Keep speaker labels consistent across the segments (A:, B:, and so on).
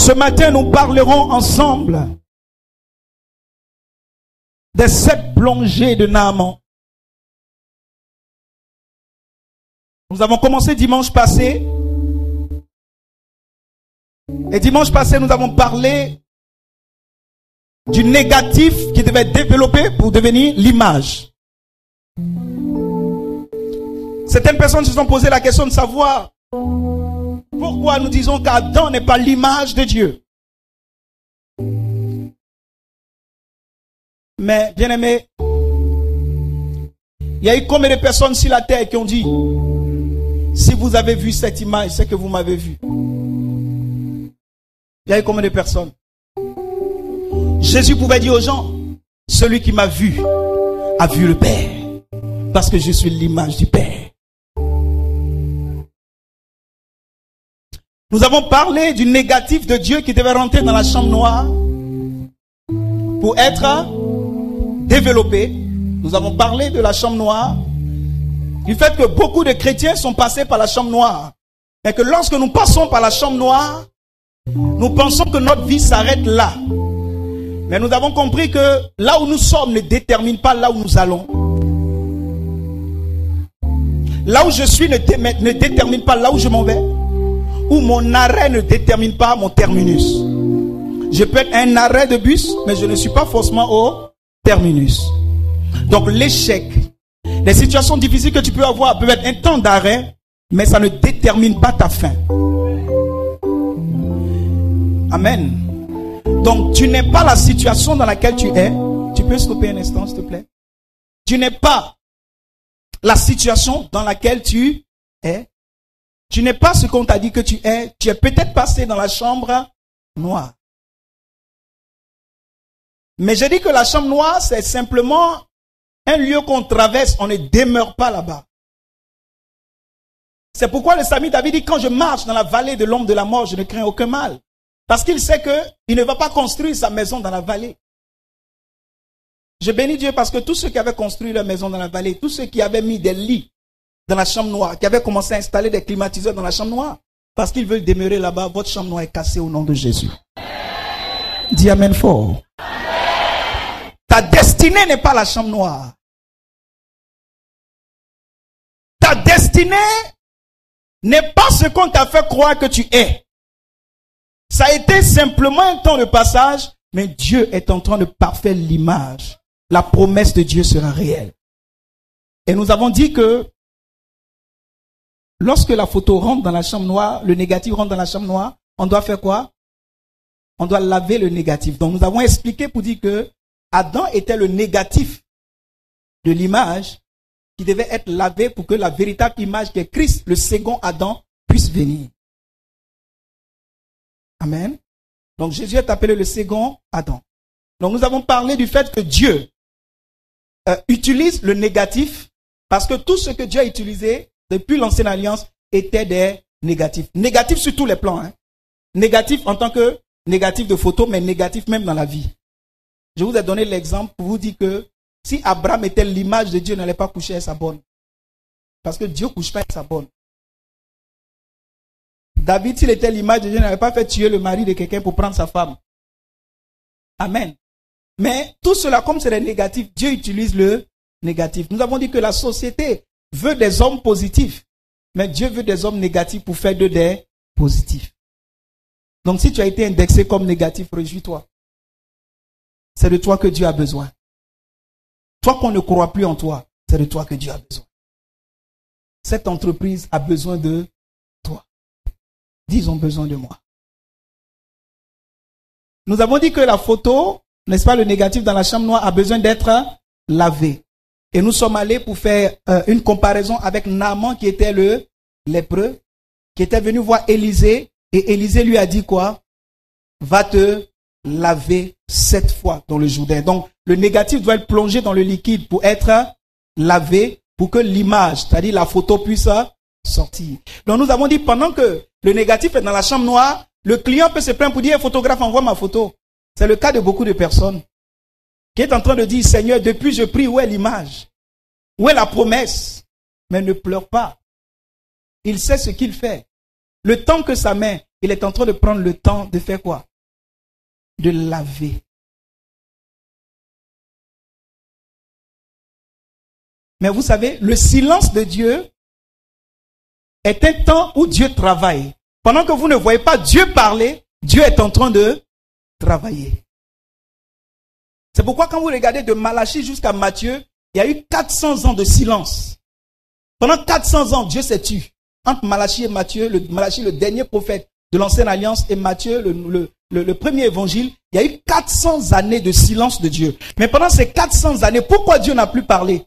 A: Ce matin, nous parlerons ensemble des 7 plongées de Naaman. Nous avons commencé dimanche passé. Et dimanche passé, nous avons parlé du négatif qui devait être développé pour devenir l'image. Certaines personnes se sont posé la question de savoir pourquoi nous disons qu'Adam n'est pas l'image de Dieu. Mais, bien aimé, il y a eu combien de personnes sur la terre qui ont dit: si vous avez vu cette image, c'est que vous m'avez vu. Il y a eu combien de personnes? Jésus pouvait dire aux gens: celui qui m'a vu a vu le Père, parce que je suis l'image du Père. Nous avons parlé du négatif de Dieu qui devait rentrer dans la chambre noire pour être développé. Nous avons parlé de la chambre noire, du fait que beaucoup de chrétiens sont passés par la chambre noire, mais que lorsque nous passons par la chambre noire, nous pensons que notre vie s'arrête là. Mais nous avons compris que là où nous sommes ne détermine pas là où nous allons. Là où je suis ne détermine pas là où je m'en vais. Ou mon arrêt ne détermine pas mon terminus. Je peux être un arrêt de bus, mais je ne suis pas forcément au terminus. Donc l'échec, les situations difficiles que tu peux avoir peuvent être un temps d'arrêt, mais ça ne détermine pas ta fin. Amen. Donc tu n'es pas la situation dans laquelle tu es. Tu peux stopper un instant, s'il te plaît. Tu n'es pas la situation dans laquelle tu es. Tu n'es pas ce qu'on t'a dit que tu es. Tu es peut-être passé dans la chambre noire. Mais je dis que la chambre noire, c'est simplement un lieu qu'on traverse. On ne demeure pas là-bas. C'est pourquoi le psalmiste David dit: quand je marche dans la vallée de l'ombre de la mort, je ne crains aucun mal. Parce qu'il sait qu'il ne va pas construire sa maison dans la vallée. Je bénis Dieu parce que tous ceux qui avaient construit leur maison dans la vallée, tous ceux qui avaient mis des lits dans la chambre noire, qui avaient commencé à installer des climatiseurs dans la chambre noire, parce qu'ils veulent demeurer là-bas, votre chambre noire est cassée au nom de Jésus. Dis amen fort. Ta destinée n'est pas la chambre noire. Ta destinée n'est pas ce qu'on t'a fait croire que tu es. Ça a été simplement un temps de passage, mais Dieu est en train de parfaire l'image. La promesse de Dieu sera réelle. Et nous avons dit que lorsque la photo rentre dans la chambre noire, le négatif rentre dans la chambre noire, on doit faire quoi? On doit laver le négatif. Donc nous avons expliqué pour dire que Adam était le négatif de l'image qui devait être lavé pour que la véritable image qui est Christ, le second Adam, puisse venir. Amen. Donc Jésus est appelé le second Adam. Donc nous avons parlé du fait que Dieu utilise le négatif parce que tout ce que Dieu a utilisé depuis l'ancienne alliance était des négatifs. Négatifs sur tous les plans. Hein. Négatif en tant que négatif de photo, mais négatif même dans la vie. Je vous ai donné l'exemple pour vous dire que si Abraham était l'image de Dieu, il n'allait pas coucher avec sa bonne. Parce que Dieu ne couche pas avec sa bonne. David, s'il était l'image de Dieu, n'avait pas fait tuer le mari de quelqu'un pour prendre sa femme. Amen. Mais tout cela, comme c'est des négatifs, Dieu utilise le négatif. Nous avons dit que la société veut des hommes positifs, mais Dieu veut des hommes négatifs pour faire d'eux des positifs. Donc si tu as été indexé comme négatif, réjouis-toi. C'est de toi que Dieu a besoin. Toi qu'on ne croit plus en toi, c'est de toi que Dieu a besoin. Cette entreprise a besoin de toi. Ils ont besoin de moi. Nous avons dit que la photo, n'est-ce pas, le négatif dans la chambre noire a besoin d'être lavé. Et nous sommes allés pour faire une comparaison avec Naaman qui était le lépreux, qui était venu voir Élisée. Et Élisée lui a dit quoi? Va te laver 7 fois dans le Jourdain. Donc le négatif doit être plongé dans le liquide pour être lavé, pour que l'image, c'est-à-dire la photo, puisse sortir. Donc nous avons dit pendant que le négatif est dans la chambre noire, le client peut se plaindre pour dire: photographe, envoie ma photo. C'est le cas de beaucoup de personnes qui est en train de dire: Seigneur, depuis je prie, où est l'image? Où est la promesse? Mais ne pleure pas. Il sait ce qu'il fait. Le temps que ça met, Il est en train de prendre le temps de faire quoi? De laver. Mais vous savez, le silence de Dieu est un temps où Dieu travaille. Pendant que vous ne voyez pas Dieu parler, Dieu est en train de travailler. C'est pourquoi quand vous regardez de Malachie jusqu'à Matthieu, il y a eu 400 ans de silence. Pendant 400 ans, Dieu s'est tu. Entre Malachie et Matthieu, Malachie le dernier prophète de l'Ancienne Alliance et Matthieu le premier évangile, il y a eu 400 années de silence de Dieu. Mais pendant ces 400 années, pourquoi Dieu n'a plus parlé?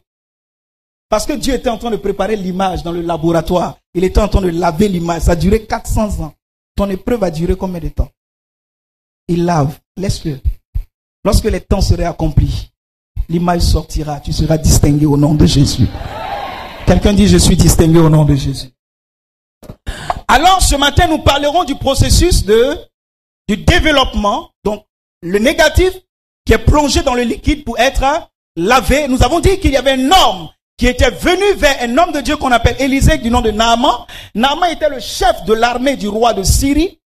A: Parce que Dieu était en train de préparer l'image dans le laboratoire. Il était en train de laver l'image. Ça a duré 400 ans. Ton épreuve va durer combien de temps? Il lave. Laisse-le. Lorsque les temps seraient accomplis, l'image sortira. Tu seras distingué au nom de Jésus. Quelqu'un dit, je suis distingué au nom de Jésus. Alors, ce matin, nous parlerons du processus du développement. Donc, le négatif qui est plongé dans le liquide pour être lavé. Nous avons dit qu'il y avait un homme qui était venu vers un homme de Dieu qu'on appelle Élisée du nom de Naaman. Naaman était le chef de l'armée du roi de Syrie.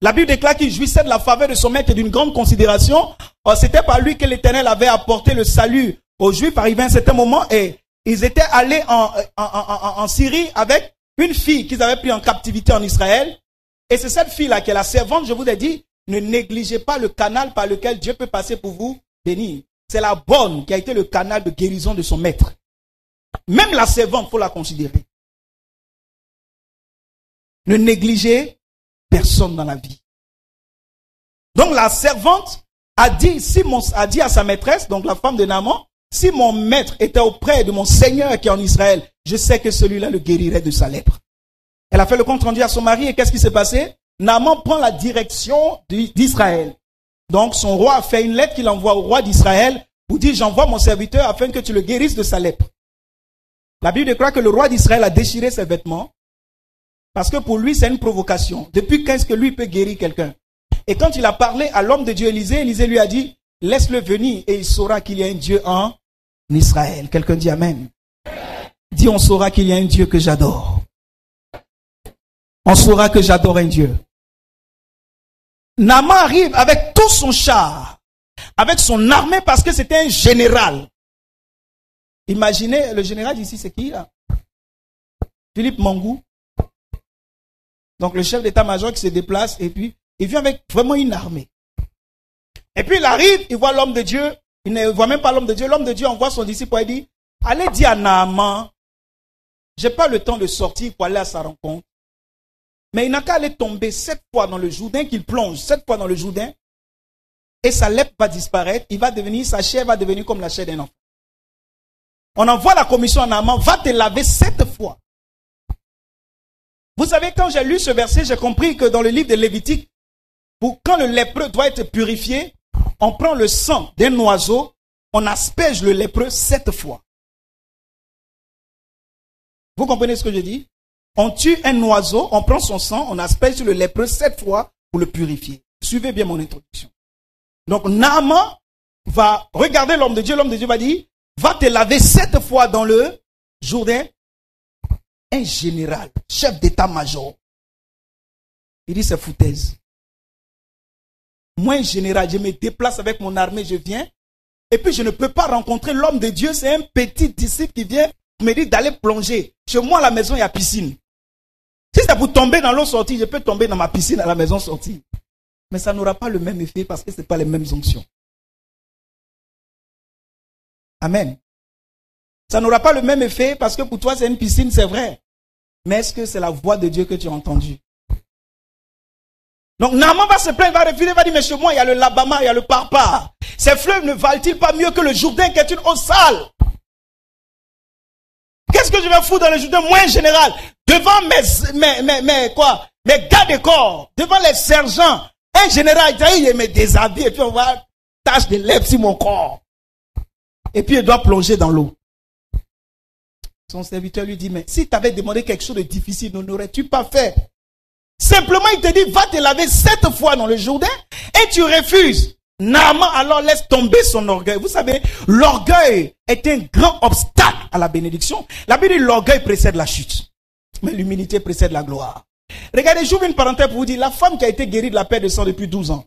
A: La Bible déclare qu'il jouissait de la faveur de son maître et d'une grande considération. C'était par lui que l'Éternel avait apporté le salut aux Juifs. Arrivé à un certain moment et ils étaient allés en Syrie avec une fille qu'ils avaient pris en captivité en Israël. Et c'est cette fille-là qui est la servante, je vous ai dit, ne négligez pas le canal par lequel Dieu peut passer pour vous bénir. C'est la bonne qui a été le canal de guérison de son maître. Même la servante, il faut la considérer. Ne négligez personne dans la vie. Donc la servante a dit à sa maîtresse, donc la femme de Naaman, si mon maître était auprès de mon Seigneur qui est en Israël, je sais que celui-là le guérirait de sa lèpre. Elle a fait le compte rendu à son mari et qu'est-ce qui s'est passé? Naaman prend la direction d'Israël. Donc son roi a fait une lettre qu'il envoie au roi d'Israël pour dire j'envoie mon serviteur afin que tu le guérisses de sa lèpre. La Bible déclare que le roi d'Israël a déchiré ses vêtements parce que pour lui c'est une provocation. Depuis quand est-ce que lui peut guérir quelqu'un? Et quand il a parlé à l'homme de Dieu Élisée, Élisée lui a dit laisse-le venir et il saura qu'il y a un Dieu en Israël. Quelqu'un dit Amen. Dis on saura qu'il y a un Dieu que j'adore. On saura que j'adore un Dieu. Naaman arrive avec tout son char, avec son armée parce que c'était un général. Imaginez, le général ici c'est qui là? Philippe Mangou. Donc le chef d'état-major qui se déplace et puis il vient avec vraiment une armée. Et puis il arrive, il voit l'homme de Dieu, il ne voit même pas l'homme de Dieu. L'homme de Dieu envoie son disciple et dit, allez dire à Naaman, j'ai pas le temps de sortir pour aller à sa rencontre. Mais il n'a qu'à aller tomber 7 fois dans le Jourdain, qu'il plonge 7 fois dans le Jourdain, et sa lèpre va disparaître, sa chair va devenir comme la chair d'un enfant. On envoie la commission à Naaman, va te laver 7 fois. Vous savez, quand j'ai lu ce verset, j'ai compris que dans le livre de Lévitique, quand le lépreux doit être purifié, on prend le sang d'un oiseau, on asperge le lépreux 7 fois. Vous comprenez ce que je dis? On tue un oiseau, on prend son sang, on asperge sur le lépreux 7 fois pour le purifier. Suivez bien mon introduction. Donc Naaman va regarder l'homme de Dieu va dire, va te laver 7 fois dans le Jourdain. Un général, chef d'état-major. Il dit c'est foutaise. Moi, un général, je me déplace avec mon armée, je viens. Et puis je ne peux pas rencontrer l'homme de Dieu, c'est un petit disciple qui vient me dire d'aller plonger. Chez moi, à la maison, il y a piscine. Si c'est pour tomber dans l'eau sortie, je peux tomber dans ma piscine à la maison sortie. Mais ça n'aura pas le même effet parce que ce n'est pas les mêmes onctions. Amen. Ça n'aura pas le même effet parce que pour toi, c'est une piscine, c'est vrai. Mais est-ce que c'est la voix de Dieu que tu as entendue? Donc Naaman va se plaindre, va refuser, va dire, mais chez moi, il y a le Labama, il y a le Parpar. Ces fleuves ne valent-ils pas mieux que le Jourdain qui est une eau sale? Qu'est-ce que je vais foutre dans le Jourdain? Moi, en général, devant mes gars de corps, devant les sergents, un général, il me déshabille et puis on va tache de lèvres sur mon corps. Et puis il doit plonger dans l'eau. Son serviteur lui dit, mais si tu avais demandé quelque chose de difficile, n'aurais-tu pas fait? Simplement, il te dit, va te laver 7 fois dans le Jourdain et tu refuses. Naaman alors laisse tomber son orgueil. Vous savez, l'orgueil est un grand obstacle à la bénédiction. La Bible dit l'orgueil précède la chute, mais l'humilité précède la gloire. Regardez, j'ouvre une parenthèse pour vous dire, la femme qui a été guérie de la perte de sang depuis 12 ans,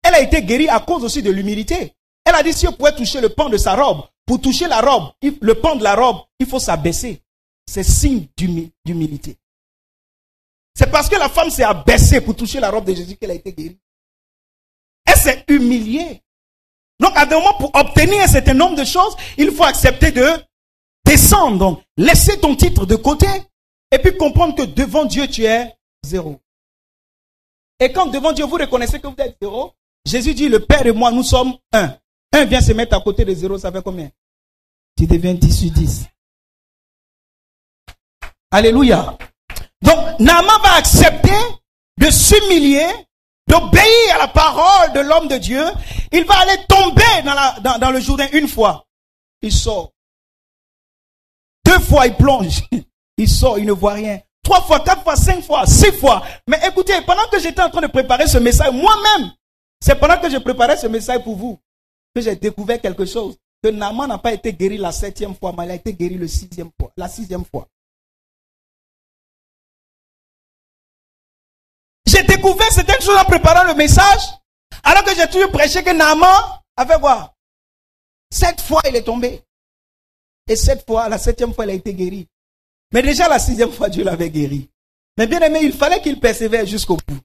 A: elle a été guérie à cause aussi de l'humilité. Elle a dit, si on pouvait toucher le pan de sa robe, pour toucher la robe, le pan de la robe, il faut s'abaisser. C'est signe d'humilité. C'est parce que la femme s'est abaissée pour toucher la robe de Jésus qu'elle a été guérie. Elle s'est humiliée. Donc, à un moment, pour obtenir un certain nombre de choses, il faut accepter de descendre. Donc, laisser ton titre de côté et puis comprendre que devant Dieu, tu es zéro. Et quand devant Dieu, vous reconnaissez que vous êtes zéro, Jésus dit, le Père et moi, nous sommes un. Un vient se mettre à côté de zéro, ça fait combien? Tu deviens 10 sur 10. Alléluia. Donc, Naaman va accepter de s'humilier, d'obéir à la parole de l'homme de Dieu. Il va aller tomber dans le Jourdain une fois. Il sort. 2 fois, il plonge. Il sort, il ne voit rien. 3 fois, 4 fois, 5 fois, 6 fois. Mais écoutez, pendant que j'étais en train de préparer ce message, moi-même, c'est pendant que je préparais ce message pour vous, que j'ai découvert quelque chose. Que Naaman n'a pas été guéri la 7e fois, mais il a été guéri la 6e fois. J'ai découvert certaines choses en préparant le message, alors que j'ai toujours prêché que Naaman avait quoi? 7 fois il est tombé. Et 7 fois, la 7e fois il a été guéri. Mais déjà la 6e fois Dieu l'avait guéri. Mais bien aimé, il fallait qu'il persévère jusqu'au bout.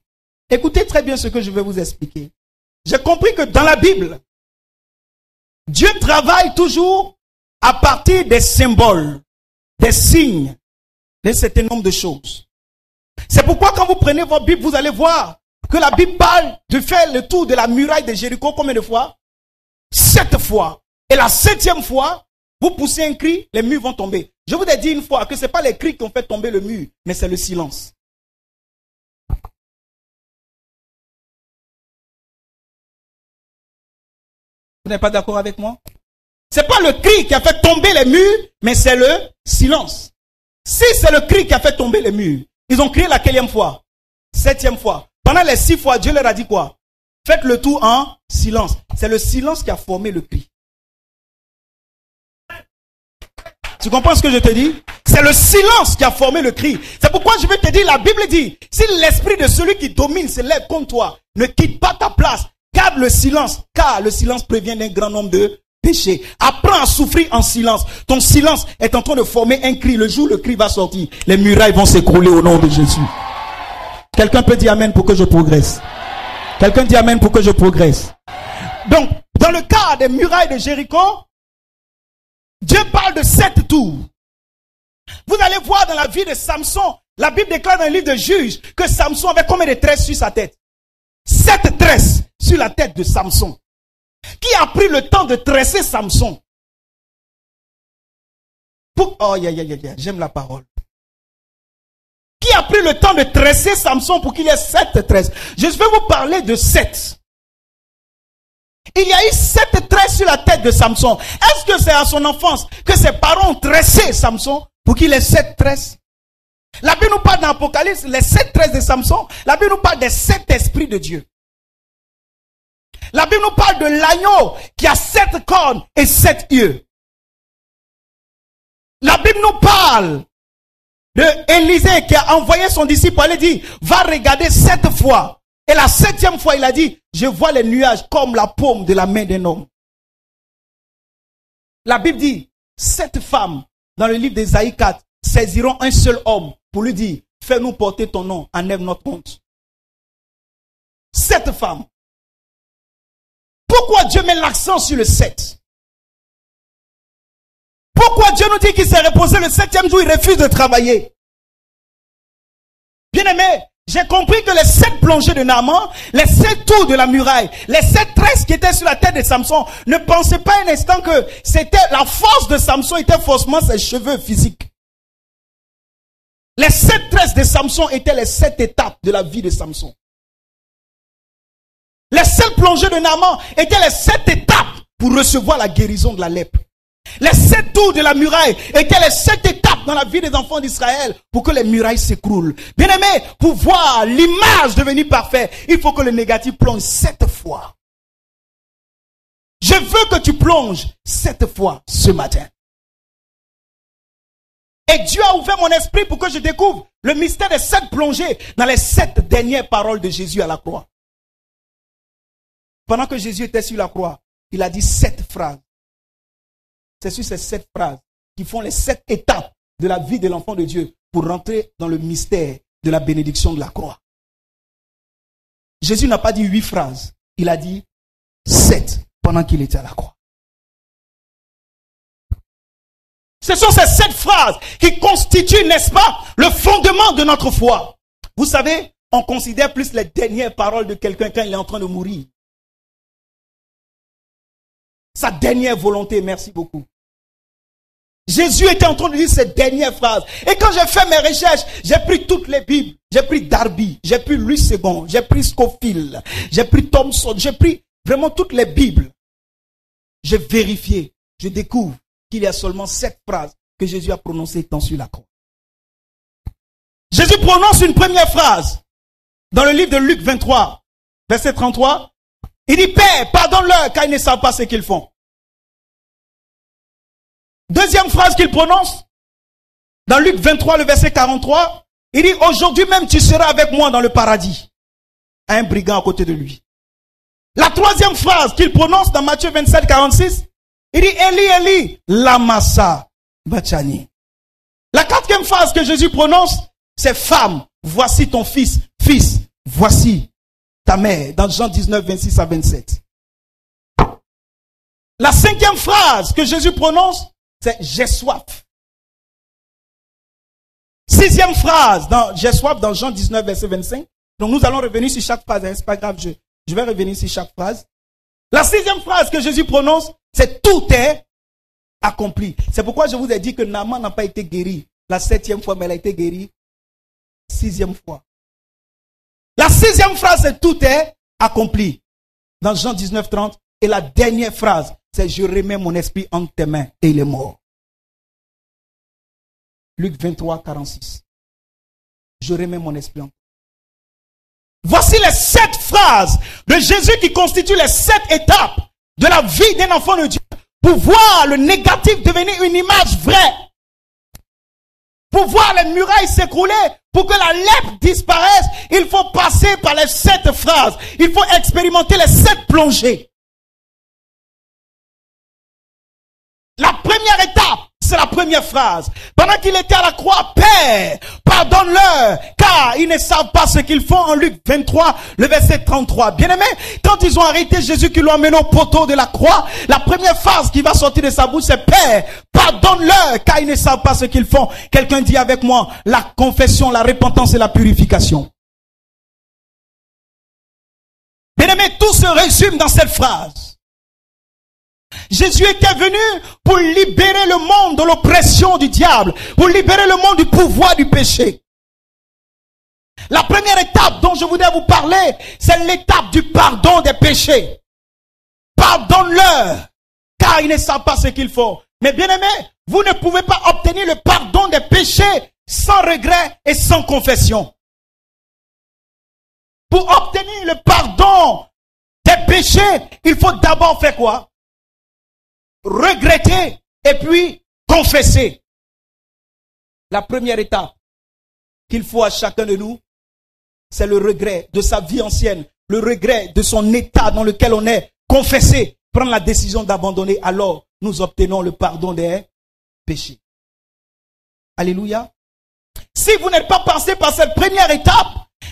A: Écoutez très bien ce que je vais vous expliquer. J'ai compris que dans la Bible, Dieu travaille toujours à partir des symboles, des signes, d'un certain nombre de choses. C'est pourquoi quand vous prenez votre Bible, vous allez voir que la Bible parle de faire le tour de la muraille de Jéricho combien de fois? 7 fois. Et la 7e fois, vous poussez un cri, les murs vont tomber. Je vous ai dit une fois que ce n'est pas les cris qui ont fait tomber le mur, mais c'est le silence. Vous n'êtes pas d'accord avec moi? Ce n'est pas le cri qui a fait tomber les murs, mais c'est le silence. Si c'est le cri qui a fait tomber les murs, ils ont crié la quelle fois? 7e fois. Pendant les 6 fois, Dieu leur a dit quoi? Faites le tour en silence. C'est le silence qui a formé le cri. Tu comprends ce que je te dis? C'est le silence qui a formé le cri. C'est pourquoi je vais te dire, la Bible dit, si l'esprit de celui qui domine se lève contre toi, ne quitte pas ta place, garde le silence, car le silence prévient d'un grand nombre de péchés. Apprends à souffrir en silence. Ton silence est en train de former un cri. Le jour où le cri va sortir, les murailles vont s'écrouler au nom de Jésus. Quelqu'un peut dire amen pour que je progresse. Quelqu'un dit amen pour que je progresse. Donc, dans le cas des murailles de Jéricho, Dieu parle de 7 tours. Vous allez voir dans la vie de Samson, la Bible déclare dans le livre de Juges que Samson avait combien de tresses sur sa tête? 7 tresses sur la tête de Samson. Qui a pris le temps de tresser Samson? Oh, j'aime la parole. Qui a pris le temps de tresser Samson pour qu'il ait 7 tresses? Je vais vous parler de 7. Il y a eu 7 tresses sur la tête de Samson. Est-ce que c'est à son enfance que ses parents ont tressé Samson pour qu'il ait 7 tresses? La Bible nous parle dans l'Apocalypse, les 7 tresses de Samson. La Bible nous parle des 7 esprits de Dieu. La Bible nous parle de l'agneau qui a 7 cornes et 7 yeux. La Bible nous parle de Élisée qui a envoyé son disciple aller dire, va regarder 7 fois. Et la 7e fois, il a dit, je vois les nuages comme la paume de la main d'un homme. La Bible dit, 7 femmes, dans le livre d'Ésaïe 4, saisiront un seul homme pour lui dire, fais-nous porter ton nom, enlève notre honte. 7 femmes. Pourquoi Dieu met l'accent sur le 7? Pourquoi Dieu nous dit qu'il s'est reposé le 7e jour, il refuse de travailler? Bien aimé, j'ai compris que les 7 plongées de Naaman, les 7 tours de la muraille, les 7 tresses qui étaient sur la tête de Samson, ne pensez pas un instant que c'était la force de Samson était forcément ses cheveux physiques. Les 7 tresses de Samson étaient les 7 étapes de la vie de Samson. Les 7 plongées de Naaman étaient les 7 étapes pour recevoir la guérison de la lèpre. Les 7 tours de la muraille étaient les 7 étapes dans la vie des enfants d'Israël pour que les murailles s'écroulent. Bien aimé, pour voir l'image devenir parfaite, il faut que le négatif plonge 7 fois. Je veux que tu plonges 7 fois ce matin. Et Dieu a ouvert mon esprit pour que je découvre le mystère des 7 plongées dans les 7 dernières paroles de Jésus à la croix. Pendant que Jésus était sur la croix, il a dit 7 phrases. C'est sur ces 7 phrases qui font les 7 étapes de la vie de l'enfant de Dieu pour rentrer dans le mystère de la bénédiction de la croix. Jésus n'a pas dit 8 phrases, il a dit 7 pendant qu'il était à la croix. Ce sont ces 7 phrases qui constituent, n'est-ce pas, le fondement de notre foi. Vous savez, on considère plus les dernières paroles de quelqu'un quand il est en train de mourir. Sa dernière volonté, merci beaucoup. Jésus était en train de dire ces dernières phrases. Et quand j'ai fait mes recherches, j'ai pris toutes les Bibles. J'ai pris Darby, j'ai pris Louis II, j'ai pris Scofield, j'ai pris Thompson, j'ai pris vraiment toutes les Bibles. J'ai vérifié, je découvre qu'il y a seulement 7 phrases que Jésus a prononcées étant sur la croix. Jésus prononce une première phrase dans le livre de Luc 23, verset 33. Il dit, Père, pardonne-leur car ils ne savent pas ce qu'ils font. Deuxième phrase qu'il prononce, dans Luc 23, le verset 43, il dit, aujourd'hui même tu seras avec moi dans le paradis. À un brigand à côté de lui. La troisième phrase qu'il prononce dans Matthieu 27, 46, il dit, Eli, Eli, lama sabachthani. La quatrième phrase que Jésus prononce, c'est femme, voici ton fils, fils, voici ta mère, dans Jean 19, 26 à 27. La cinquième phrase que Jésus prononce, c'est j'ai soif. Sixième phrase, j'ai soif dans Jean 19, verset 25. Donc nous allons revenir sur chaque phrase, hein, c'est pas grave, je vais revenir sur chaque phrase. La sixième phrase que Jésus prononce, c'est tout est accompli. C'est pourquoi je vous ai dit que Naaman n'a pas été guéri la 7e fois, mais elle a été guérie 6e fois. La 6e phrase, c'est tout est accompli. Dans Jean 19, 30. Et la dernière phrase, c'est je remets mon esprit entre tes mains et il est mort. Luc 23, 46. Je remets mon esprit entre tes mains. Voici les 7 phrases de Jésus qui constituent les 7 étapes de la vie d'un enfant de Dieu pour voir le négatif devenir une image vraie. Pour voir les murailles s'écrouler, pour que la lèpre disparaisse, il faut passer par les 7 phrases. Il faut expérimenter les 7 plongées. La première étape, c'est la première phrase. Pendant qu'il était à la croix, Père, pardonne-leur, car ils ne savent pas ce qu'ils font, en Luc 23, le verset 33. Bien-aimé, quand ils ont arrêté Jésus, qui l'ont amené au poteau de la croix, la première phrase qui va sortir de sa bouche, c'est Père, pardonne-leur, car ils ne savent pas ce qu'ils font. Quelqu'un dit avec moi, la confession, la repentance et la purification. Bien-aimé, tout se résume dans cette phrase. Jésus était venu pour libérer le monde de l'oppression du diable, pour libérer le monde du pouvoir du péché. La première étape dont je voudrais vous parler, c'est l'étape du pardon des péchés. Pardonne-leur, car ils ne savent pas ce qu'ils font. Mais bien aimé, vous ne pouvez pas obtenir le pardon des péchés sans regret et sans confession. Pour obtenir le pardon des péchés, il faut d'abord faire quoi? Regretter et puis confesser. La première étape qu'il faut à chacun de nous, c'est le regret de sa vie ancienne, le regret de son état dans lequel on est, confesser, prendre la décision d'abandonner, alors nous obtenons le pardon des péchés. Alléluia. Si vous n'êtes pas passé par cette première étape,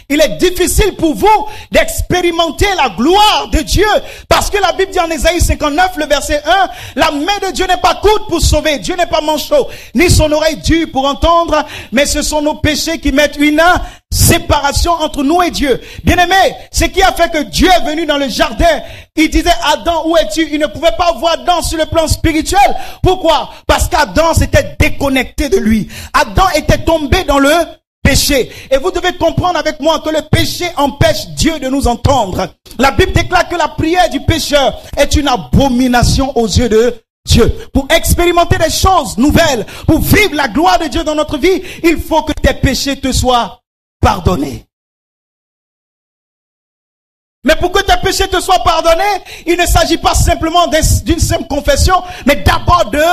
A: il est difficile pour vous d'expérimenter la gloire de Dieu. Parce que la Bible dit en Ésaïe 59, le verset 1, la main de Dieu n'est pas courte pour sauver. Dieu n'est pas manchot, ni son oreille dure pour entendre. Mais ce sont nos péchés qui mettent une séparation entre nous et Dieu. Bien-aimé, ce qui a fait que Dieu est venu dans le jardin, il disait, Adam, où es-tu? Il ne pouvait pas voir Adam sur le plan spirituel. Pourquoi? Parce qu'Adam s'était déconnecté de lui. Adam était tombé dans le péché. Et vous devez comprendre avec moi que le péché empêche Dieu de nous entendre. La Bible déclare que la prière du pécheur est une abomination aux yeux de Dieu. Pour expérimenter des choses nouvelles, pour vivre la gloire de Dieu dans notre vie, il faut que tes péchés te soient pardonnés. Mais pour que tes péchés te soient pardonnés, il ne s'agit pas simplement d'une simple confession, mais d'abord de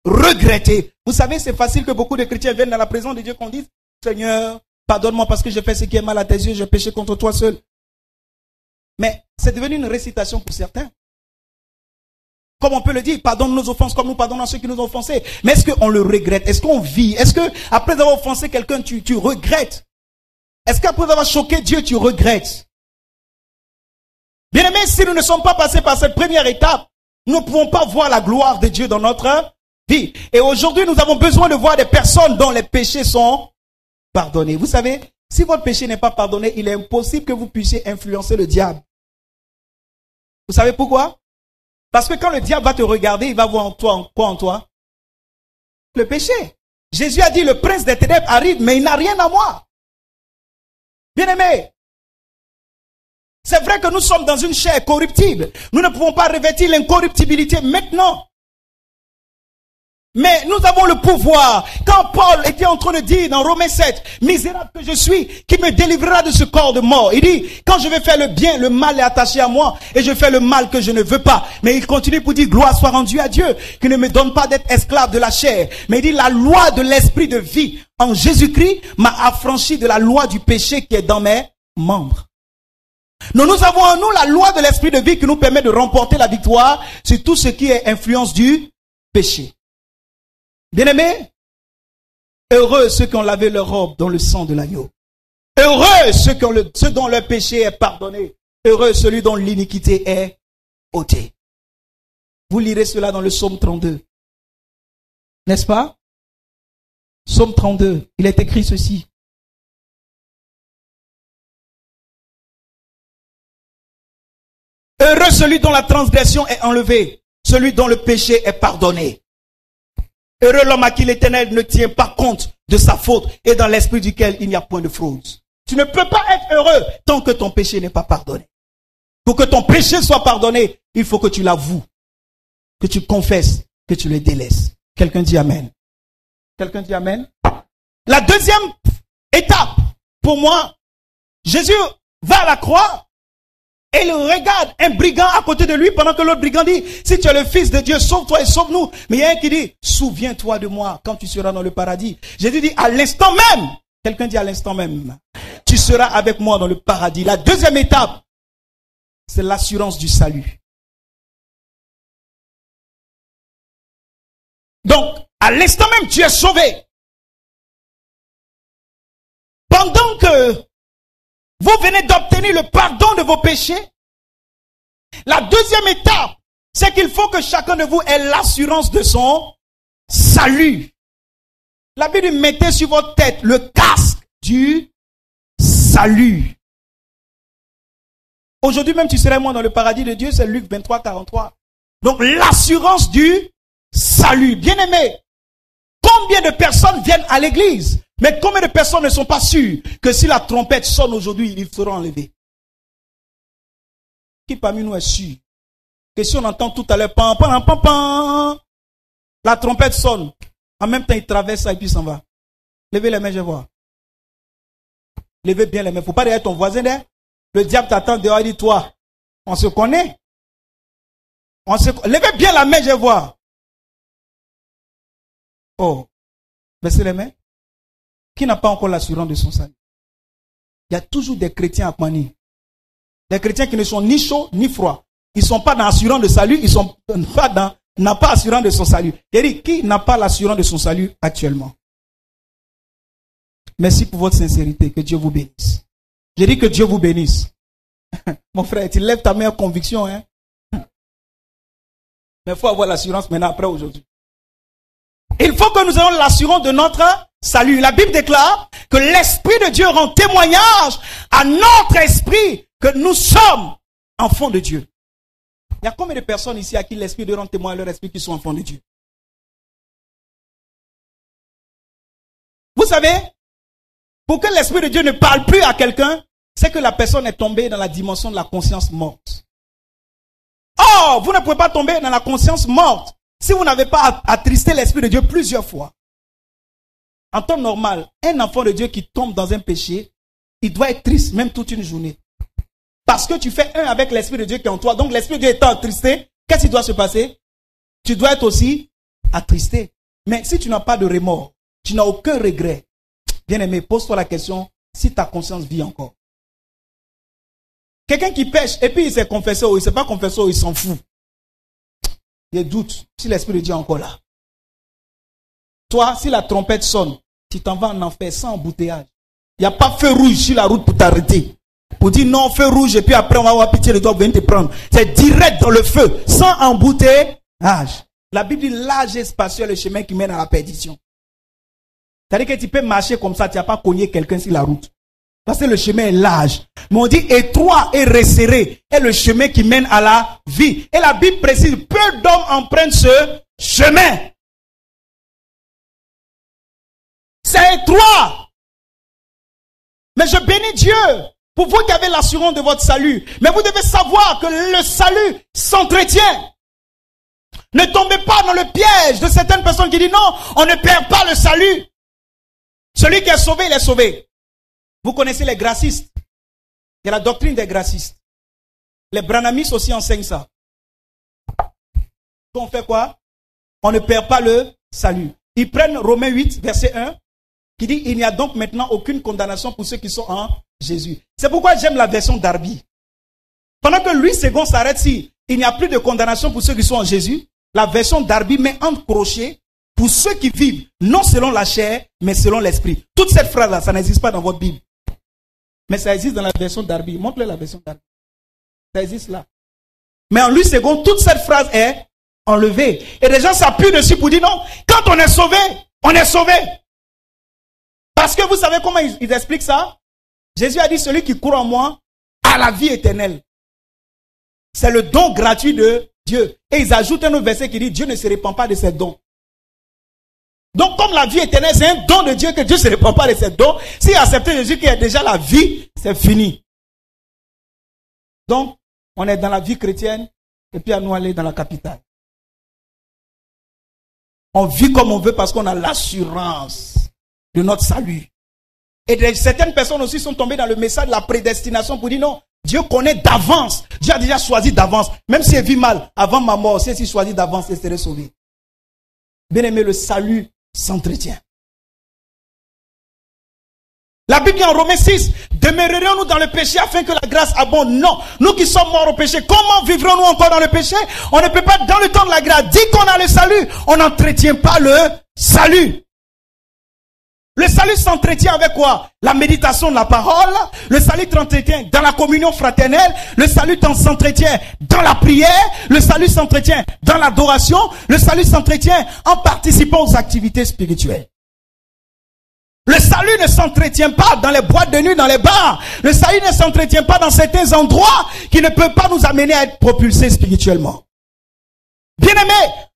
A: regretter. Vous savez, c'est facile que beaucoup de chrétiens viennent dans la présence de Dieu qu'on dise, Seigneur, pardonne-moi parce que j'ai fait ce qui est mal à tes yeux, j'ai péché contre toi seul. Mais c'est devenu une récitation pour certains. Comme on peut le dire, pardonne nos offenses comme nous pardonnons à ceux qui nous ont offensés. Mais est-ce qu'on le regrette? Est-ce qu'on vit? Est-ce que après avoir offensé quelqu'un, tu regrettes? Est-ce qu'après avoir choqué Dieu, tu regrettes? Bien-aimés, si nous ne sommes pas passés par cette première étape, nous ne pouvons pas voir la gloire de Dieu dans notre vie. Et aujourd'hui, nous avons besoin de voir des personnes dont les péchés sont pardonnés. Vous savez, si votre péché n'est pas pardonné, il est impossible que vous puissiez influencer le diable. Vous savez pourquoi? Parce que quand le diable va te regarder, il va voir en toi, quoi en toi? Le péché. Jésus a dit, le prince des ténèbres arrive, mais il n'a rien à moi. Bien-aimés, c'est vrai que nous sommes dans une chair corruptible. Nous ne pouvons pas revêtir l'incorruptibilité maintenant. Mais nous avons le pouvoir. Quand Paul était en train de dire dans Romains 7, misérable que je suis, qui me délivrera de ce corps de mort. Il dit, quand je vais faire le bien, le mal est attaché à moi et je fais le mal que je ne veux pas. Mais il continue pour dire, gloire soit rendue à Dieu, qui ne me donne pas d'être esclave de la chair. Mais il dit, la loi de l'esprit de vie en Jésus-Christ m'a affranchi de la loi du péché qui est dans mes membres. Nous avons en nous la loi de l'esprit de vie qui nous permet de remporter la victoire sur tout ce qui est influence du péché. Bien-aimés, heureux ceux qui ont lavé leur robe dans le sang de l'agneau. Heureux ceux dont leur péché est pardonné. Heureux celui dont l'iniquité est ôtée. Vous lirez cela dans le psaume 32. N'est-ce pas? Psaume 32, il est écrit ceci. Heureux celui dont la transgression est enlevée, celui dont le péché est pardonné. Heureux l'homme à qui l'Éternel ne tient pas compte de sa faute et dans l'esprit duquel il n'y a point de fraude. Tu ne peux pas être heureux tant que ton péché n'est pas pardonné. Pour que ton péché soit pardonné, il faut que tu l'avoues, que tu confesses, que tu le délaisses. Quelqu'un dit Amen. Quelqu'un dit Amen. La deuxième étape, pour moi, Jésus va à la croix. Et il regarde un brigand à côté de lui pendant que l'autre brigand dit, si tu es le fils de Dieu, sauve-toi et sauve-nous. Mais il y a un qui dit, souviens-toi de moi quand tu seras dans le paradis. Jésus dit, à l'instant même, quelqu'un dit à l'instant même, tu seras avec moi dans le paradis. La deuxième étape, c'est l'assurance du salut. Donc, à l'instant même, tu es sauvé. Pendant que vous venez d'obtenir le pardon de vos péchés. La deuxième étape, c'est qu'il faut que chacun de vous ait l'assurance de son salut. La Bible dit, mettez sur votre tête le casque du salut. Aujourd'hui même, tu serais moi dans le paradis de Dieu, c'est Luc 23, 43. Donc, l'assurance du salut. Bien-aimé, combien de personnes viennent à l'église? Mais combien de personnes ne sont pas sûres que si la trompette sonne aujourd'hui, ils seront enlevés? Qui parmi nous est sûr que si on entend tout à l'heure, pam, pam, pam, pam, la trompette sonne, en même temps il traverse ça et puis s'en va. Levez les mains, je vois. Levez bien les mains. Il ne faut pas derrière ton voisin, hein? Le diable t'attend dehors, il dit, toi, on se connaît. Levez bien la main, je vois. Oh, baissez les mains. Qui n'a pas encore l'assurance de son salut? Il y a toujours des chrétiens à Kwani. Des chrétiens qui ne sont ni chauds ni froids. Ils ne sont pas dans l'assurance de salut, ils sont pas n'a pas l'assurance de son salut. Il dit, qui n'a pas l'assurance de son salut actuellement? Merci pour votre sincérité, que Dieu vous bénisse. J'ai dit que Dieu vous bénisse. Mon frère, tu lèves ta main en conviction, hein? Mais il faut avoir l'assurance maintenant, après aujourd'hui. Il faut que nous ayons l'assurance de notre salut. La Bible déclare que l'Esprit de Dieu rend témoignage à notre esprit que nous sommes enfants de Dieu. Il y a combien de personnes ici à qui l'Esprit de Dieu rend témoignage à leur esprit qui sont enfants de Dieu? Vous savez, pour que l'Esprit de Dieu ne parle plus à quelqu'un, c'est que la personne est tombée dans la dimension de la conscience morte. Or, vous ne pouvez pas tomber dans la conscience morte si vous n'avez pas attristé l'Esprit de Dieu plusieurs fois. En temps normal, un enfant de Dieu qui tombe dans un péché, il doit être triste même toute une journée. Parce que tu fais un avec l'Esprit de Dieu qui est en toi. Donc l'Esprit de Dieu étant attristé, qu'est-ce qui doit se passer? Tu dois être aussi attristé. Mais si tu n'as pas de remords, tu n'as aucun regret, bien-aimé, pose-toi la question si ta conscience vit encore. Quelqu'un qui pêche et puis il s'est confessé ou il ne s'est pas confessé ou il s'en fout. Il doute si l'Esprit de Dieu est encore là. Toi, si la trompette sonne, tu t'en vas en enfer sans embouteillage. Il n'y a pas feu rouge sur la route pour t'arrêter. Pour dire non, feu rouge et puis après on va avoir pitié de toi, venir te prendre. C'est direct dans le feu, sans embouteillage. La Bible dit large et spacieux le chemin qui mène à la perdition. C'est-à-dire que tu peux marcher comme ça, tu n'as pas cogné quelqu'un sur la route. Parce que le chemin est large. Mais on dit étroit et resserré est le chemin qui mène à la vie. Et la Bible précise, peu d'hommes empruntent ce chemin. C'est étroit. Mais je bénis Dieu pour vous qui avez l'assurance de votre salut. Mais vous devez savoir que le salut s'entretient. Ne tombez pas dans le piège de certaines personnes qui disent non, on ne perd pas le salut. Celui qui est sauvé, il est sauvé. Vous connaissez les gracistes. Il y a la doctrine des gracistes. Les branhamistes aussi enseignent ça. On fait quoi? On ne perd pas le salut. Ils prennent Romains 8, verset 1, qui dit, il n'y a donc maintenant aucune condamnation pour ceux qui sont en Jésus. C'est pourquoi j'aime la version Darby. Pendant que Louis II s'arrête si il n'y a plus de condamnation pour ceux qui sont en Jésus, la version Darby met entre crochets pour ceux qui vivent, non selon la chair, mais selon l'esprit. Toute cette phrase-là, ça n'existe pas dans votre Bible. Mais ça existe dans la version Darby. Montre-le la version Darby. Ça existe là. Mais en Louis II, toute cette phrase est enlevée. Et les gens s'appuient dessus pour dire non, quand on est sauvé, on est sauvé. Parce que vous savez comment ils expliquent ça? Jésus a dit, celui qui croit en moi a la vie éternelle. C'est le don gratuit de Dieu. Et ils ajoutent un autre verset qui dit, Dieu ne se répand pas de ses dons. Donc comme la vie éternelle, c'est un don de Dieu que Dieu ne se répand pas de ses dons. S'il accepte Jésus qui a déjà la vie, c'est fini. Donc, on est dans la vie chrétienne et puis à nous aller dans la capitale. On vit comme on veut parce qu'on a l'assurance de notre salut. Et certaines personnes aussi sont tombées dans le message de la prédestination pour dire non, Dieu connaît d'avance. Dieu a déjà choisi d'avance. Même si elle vit mal, avant ma mort, si elle choisit d'avance, elle serait sauvée. Bien aimé, le salut s'entretient. La Bible dit en Romains 6, demeurerions-nous dans le péché afin que la grâce abonde? Non, nous qui sommes morts au péché, comment vivrons-nous encore dans le péché? On ne peut pas, dans le temps de la grâce, dire qu'on a le salut, on n'entretient pas le salut. Le salut s'entretient avec quoi? La méditation de la parole. Le salut s'entretient dans la communion fraternelle. Le salut s'entretient dans la prière. Le salut s'entretient dans l'adoration. Le salut s'entretient en participant aux activités spirituelles. Le salut ne s'entretient pas dans les boîtes de nuit, dans les bars. Le salut ne s'entretient pas dans certains endroits qui ne peuvent pas nous amener à être propulsés spirituellement. Bien-aimé,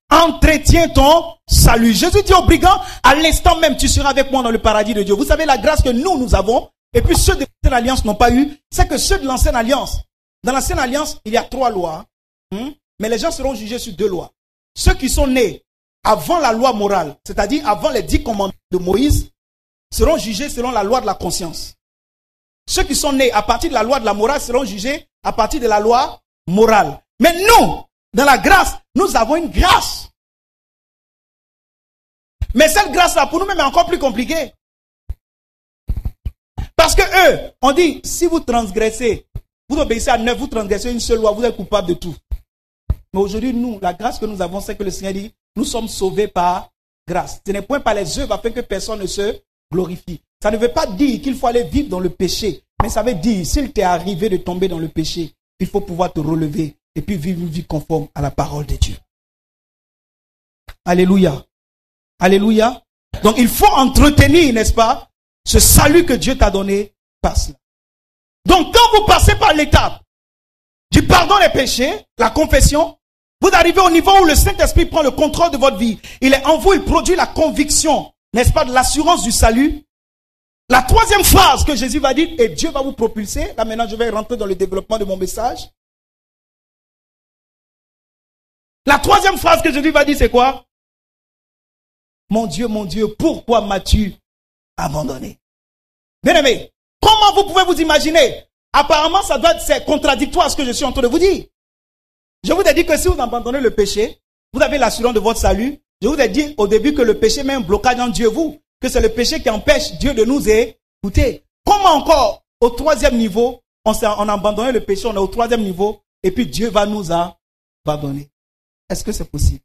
A: entretiens ton salut. Jésus dit aux brigands, à l'instant même, tu seras avec moi dans le paradis de Dieu. Vous savez la grâce que nous avons, et puis ceux de l'ancienne alliance n'ont pas eu, c'est que ceux de l'ancienne alliance, dans l'ancienne alliance, il y a 3 lois, mais les gens seront jugés sur 2 lois. Ceux qui sont nés avant la loi morale, c'est-à-dire avant les 10 commandements de Moïse, seront jugés selon la loi de la conscience. Ceux qui sont nés à partir de la loi de la morale seront jugés à partir de la loi morale. Mais nous, dans la grâce, nous avons une grâce. Mais cette grâce-là, pour nous-mêmes, est encore plus compliquée. Parce que eux, on dit, si vous transgressez, vous obéissez à 9, vous transgressez une seule loi, vous êtes coupable de tout. Mais aujourd'hui, nous, la grâce que nous avons, c'est que le Seigneur dit, nous sommes sauvés par grâce. Ce n'est point par les œuvres afin que personne ne se glorifie. Ça ne veut pas dire qu'il faut aller vivre dans le péché. Mais ça veut dire, s'il t'est arrivé de tomber dans le péché, il faut pouvoir te relever et puis vivre une vie conforme à la parole de Dieu. Alléluia. Alléluia. Donc il faut entretenir, n'est-ce pas, ce salut que Dieu t'a donné par cela. Donc quand vous passez par l'étape du pardon des péchés, la confession, vous arrivez au niveau où le Saint-Esprit prend le contrôle de votre vie. Il est en vous, il produit la conviction, n'est-ce pas, de l'assurance du salut. La troisième phrase que Jésus va dire, et Dieu va vous propulser. Là maintenant je vais rentrer dans le développement de mon message. La troisième phrase que Jésus va dire, c'est quoi? Mon Dieu, pourquoi m'as-tu abandonné? Bien aimé, comment vous pouvez vous imaginer? Apparemment, ça doit être, c'est contradictoire à ce que je suis en train de vous dire. Je vous ai dit que si vous abandonnez le péché, vous avez l'assurance de votre salut, Je vous ai dit au début que le péché met un blocage entre Dieu et vous, que c'est le péché qui empêche Dieu de nous écouter. Comment encore, au troisième niveau, on a abandonné le péché, on est au troisième niveau, et puis Dieu va nous abandonner. Est-ce que c'est possible?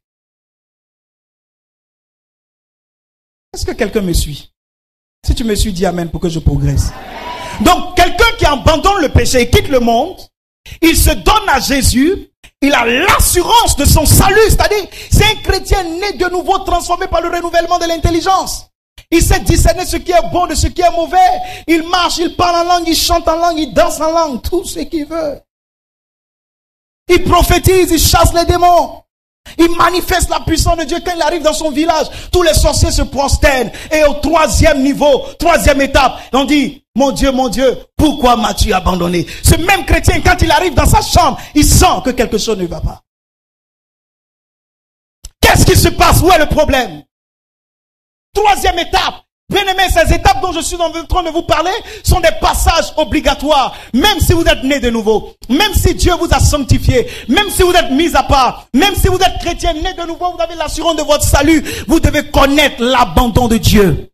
A: Est-ce que quelqu'un me suit? Si tu me suis, dis Amen pour que je progresse. Donc, quelqu'un qui abandonne le péché et quitte le monde, il se donne à Jésus, il a l'assurance de son salut, c'est-à-dire, c'est un chrétien né de nouveau, transformé par le renouvellement de l'intelligence. Il sait discerner ce qui est bon de ce qui est mauvais. Il marche, il parle en langue, il chante en langue, il danse en langue, tout ce qu'il veut. Il prophétise, il chasse les démons. Il manifeste la puissance de Dieu quand il arrive dans son village. Tous les sorciers se prosternent. Et au troisième niveau, troisième étape, on dit, mon Dieu, pourquoi m'as-tu abandonné? Ce même chrétien, quand il arrive dans sa chambre, il sent que quelque chose ne va pas. Qu'est-ce qui se passe? Où est le problème? Troisième étape. Bien aimé, ces étapes dont je suis en train de vous parler sont des passages obligatoires. Même si vous êtes né de nouveau, même si Dieu vous a sanctifié, même si vous êtes mis à part, même si vous êtes chrétien né de nouveau, vous avez l'assurance de votre salut, vous devez connaître l'abandon de Dieu.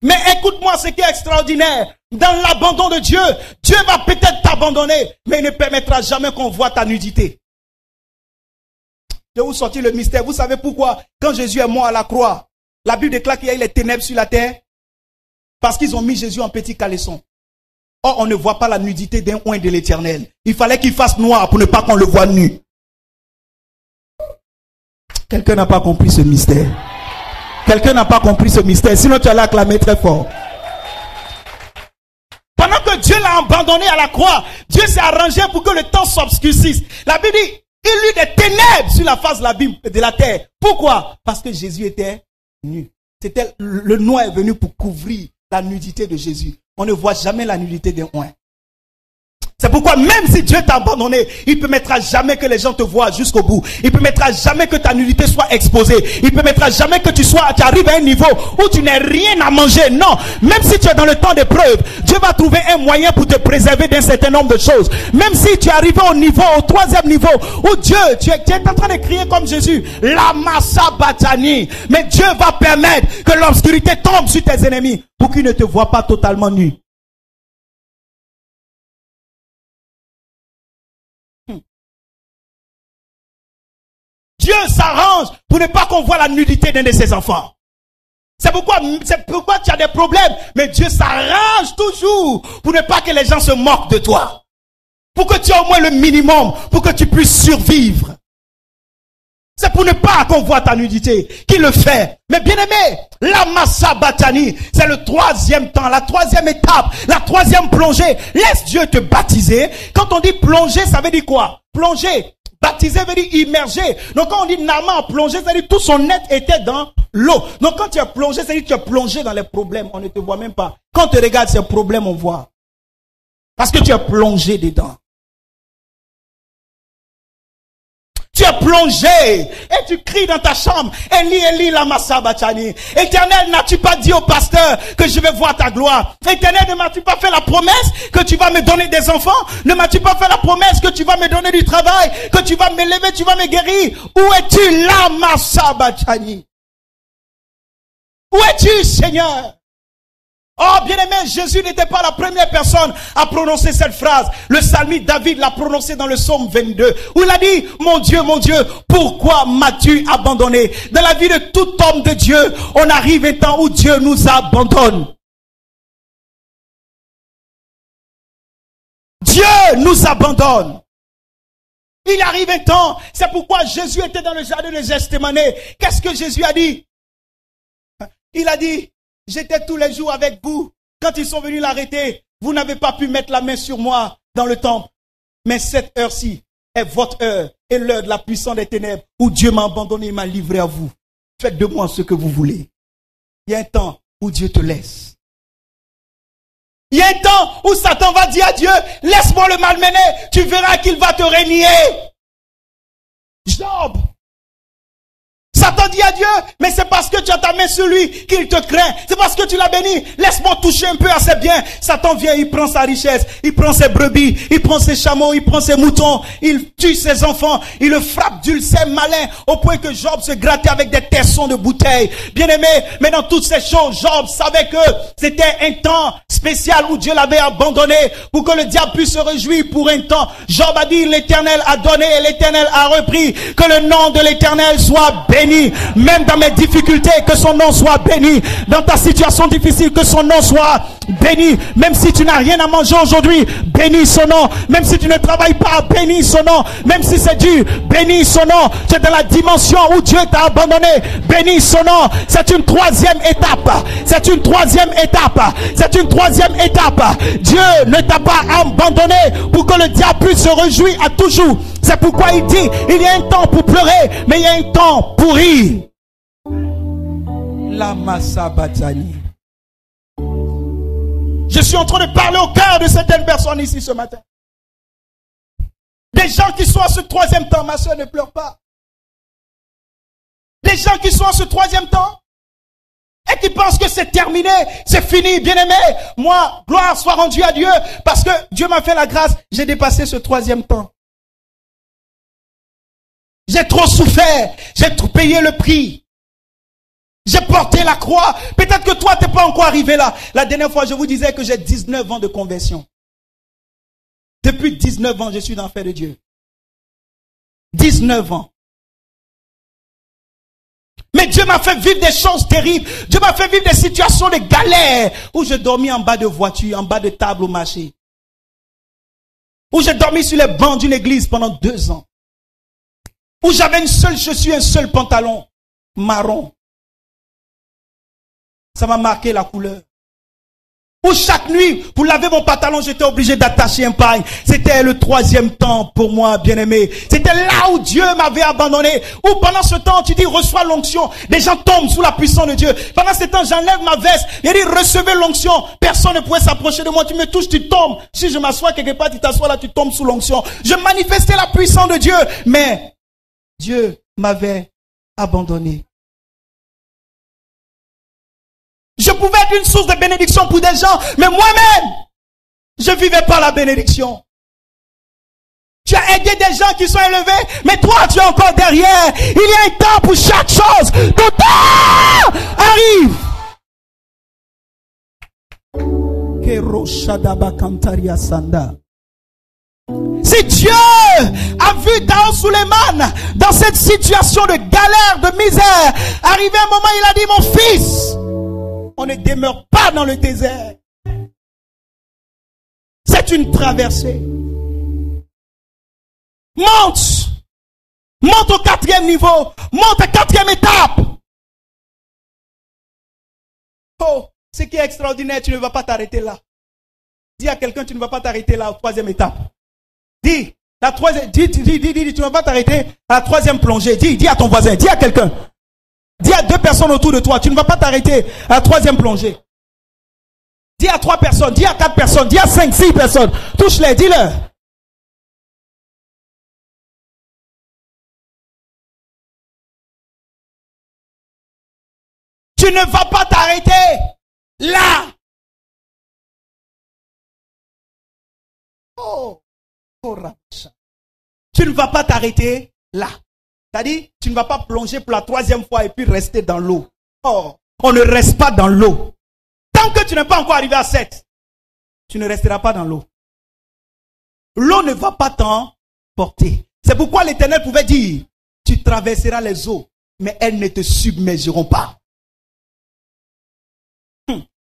A: Mais écoute-moi, ce qui est extraordinaire, dans l'abandon de Dieu, Dieu va peut-être t'abandonner, mais il ne permettra jamais qu'on voit ta nudité. Je vais vous sortir le mystère. Vous savez pourquoi? Quand Jésus est mort à la croix, la Bible déclare qu'il y a eu les ténèbres sur la terre. Parce qu'ils ont mis Jésus en petit caleçon. Or, on ne voit pas la nudité d'un oint de l'Éternel. Il fallait qu'il fasse noir pour ne pas qu'on le voie nu. Quelqu'un n'a pas compris ce mystère. Quelqu'un n'a pas compris ce mystère. Sinon, tu allais acclamer très fort. Pendant que Dieu l'a abandonné à la croix, Dieu s'est arrangé pour que le temps s'obscurcisse. La Bible dit, il y eut des ténèbres sur la face de la terre. Pourquoi? Parce que Jésus était nu. Le noir est venu pour couvrir la nudité de Jésus. On ne voit jamais la nudité d'un oint. C'est pourquoi même si Dieu t'a abandonné, il ne permettra jamais que les gens te voient jusqu'au bout. Il ne permettra jamais que ta nudité soit exposée. Il ne permettra jamais que tu arrives à un niveau où tu n'aies rien à manger. Non, même si tu es dans le temps d'épreuve, Dieu va trouver un moyen pour te préserver d'un certain nombre de choses. Même si tu es arrivé au troisième niveau, où Dieu, tu es en train de crier comme Jésus, la massa batani. Mais Dieu va permettre que l'obscurité tombe sur tes ennemis pour qu'ils ne te voient pas totalement nu. Dieu s'arrange pour ne pas qu'on voit la nudité d'un de ses enfants. C'est pourquoi tu as des problèmes. Mais Dieu s'arrange toujours pour ne pas que les gens se moquent de toi. Pour que tu aies au moins le minimum, pour que tu puisses survivre. C'est pour ne pas qu'on voit ta nudité qu'il le fait. Mais bien aimé, la massa batani, c'est le troisième temps, la troisième étape, la troisième plongée. Laisse Dieu te baptiser. Quand on dit plonger, ça veut dire quoi? Plonger. Baptiser veut dire immerger. Donc quand on dit Naaman a plongé, ça veut dire tout son être était dans l'eau. Donc quand tu as plongé, ça veut dire que tu as plongé dans les problèmes. On ne te voit même pas. Quand on te regarde, ces problèmes, on voit. Parce que tu as plongé dedans. Tu es plongé et tu cries dans ta chambre. Eli, Eli, lama sabachthani. Éternel, n'as-tu pas dit au pasteur que je vais voir ta gloire? Éternel, ne m'as-tu pas fait la promesse que tu vas me donner des enfants? Ne m'as-tu pas fait la promesse que tu vas me donner du travail? Que tu vas m'élever, tu vas me guérir? Où es-tu, lama sabachthani? Où es-tu, Seigneur? Oh, bien-aimé, Jésus n'était pas la première personne à prononcer cette phrase. Le psalmiste David l'a prononcé dans le psaume 22, où il a dit, mon Dieu, pourquoi m'as-tu abandonné? Dans la vie de tout homme de Dieu, on arrive un temps où Dieu nous abandonne. Dieu nous abandonne. Il arrive un temps, c'est pourquoi Jésus était dans le jardin de Gethsémani. Qu'est-ce que Jésus a dit? Il a dit, j'étais tous les jours avec vous. Quand ils sont venus l'arrêter, vous n'avez pas pu mettre la main sur moi dans le temple. Mais cette heure-ci est votre heure et l'heure de la puissance des ténèbres où Dieu m'a abandonné et m'a livré à vous. Faites de moi ce que vous voulez. Il y a un temps où Dieu te laisse. Il y a un temps où Satan va dire à Dieu, laisse-moi le malmener, tu verras qu'il va te renier. Job. Satan t'as dit adieu, mais c'est parce que tu as ta main sur lui qu'il te craint. C'est parce que tu l'as béni. Laisse-moi toucher un peu à ses biens. Satan vient, il prend sa richesse, il prend ses brebis, il prend ses chameaux, il prend ses moutons, il tue ses enfants, il le frappe d'ulcères malins au point que Job se grattait avec des tessons de bouteilles. Bien-aimé, mais dans toutes ces choses, Job savait que c'était un temps spécial où Dieu l'avait abandonné pour que le diable puisse se réjouir pour un temps. Job a dit, l'Éternel a donné et l'Éternel a repris. Que le nom de l'Éternel soit béni. Même dans mes difficultés, que son nom soit béni. Dans ta situation difficile, que son nom soit béni. Même si tu n'as rien à manger aujourd'hui, bénis son nom. Même si tu ne travailles pas, bénis son nom. Même si c'est dur, bénis son nom. Tu es dans la dimension où Dieu t'a abandonné, bénis son nom. C'est une troisième étape. C'est une troisième étape. C'est une troisième étape. Dieu ne t'a pas abandonné pour que le diable puisse se réjouir à toujours. C'est pourquoi il dit, il y a un temps pour pleurer, mais il y a un temps pour rire. La massa batani. Je suis en train de parler au cœur de certaines personnes ici ce matin. Des gens qui sont à ce troisième temps, ma soeur, ne pleure pas. Des gens qui sont à ce troisième temps et qui pensent que c'est terminé, c'est fini, bien-aimé. Moi, gloire soit rendue à Dieu parce que Dieu m'a fait la grâce. J'ai dépassé ce troisième temps. J'ai trop souffert, j'ai trop payé le prix. J'ai porté la croix. Peut-être que toi, tu n'es pas encore arrivé là. La dernière fois, je vous disais que j'ai 19 ans de conversion. Depuis 19 ans, je suis dans l'affaire de Dieu. 19 ans. Mais Dieu m'a fait vivre des choses terribles. Dieu m'a fait vivre des situations de galère. Où je dormis en bas de voiture, en bas de table au marché. Où j'ai dormi sur les bancs d'une église pendant 2 ans. Où j'avais une seule chaussure, un seul pantalon marron. Ça m'a marqué la couleur. Où chaque nuit, pour laver mon pantalon, j'étais obligé d'attacher un paille. C'était le troisième temps pour moi, bien-aimé. C'était là où Dieu m'avait abandonné. Où pendant ce temps, tu dis, reçois l'onction. Des gens tombent sous la puissance de Dieu. Pendant ce temps, j'enlève ma veste. Il dit, recevez l'onction. Personne ne pouvait s'approcher de moi. Tu me touches, tu tombes. Si je m'assois quelque part, tu t'assois là, tu tombes sous l'onction. Je manifestais la puissance de Dieu. Mais Dieu m'avait abandonné. Je pouvais être une source de bénédiction pour des gens, mais moi-même, je ne vivais pas la bénédiction. Tu as aidé des gens qui sont élevés, mais toi, tu es encore derrière. Il y a un temps pour chaque chose. Ton temps arrive. Si Dieu a vu Daoud Suleiman dans cette situation de galère, de misère, arrivé un moment, il a dit, mon fils, on ne demeure pas dans le désert. C'est une traversée. Monte. Monte au 4e niveau. Monte à 4e étape. Oh, ce qui est extraordinaire, tu ne vas pas t'arrêter là. Dis à quelqu'un, tu ne vas pas t'arrêter là, à la 3e étape. Dis, la 3e, dis, tu ne vas pas t'arrêter à la 3e plongée. Dis à ton voisin, dis à quelqu'un. Dis à 2 personnes autour de toi, tu ne vas pas t'arrêter à la 3e plongée. Dis à 3 personnes, dis à 4 personnes, dis à 5, 6 personnes. Touche-les, dis-leur. Tu ne vas pas t'arrêter là. Oh, tu ne vas pas t'arrêter là. C'est-à-dire, tu ne vas pas plonger pour la 3e fois et puis rester dans l'eau. Oh, on ne reste pas dans l'eau. Tant que tu n'es pas encore arrivé à 7, tu ne resteras pas dans l'eau. L'eau ne va pas t'emporter. C'est pourquoi l'Éternel pouvait dire, tu traverseras les eaux, mais elles ne te submergeront pas.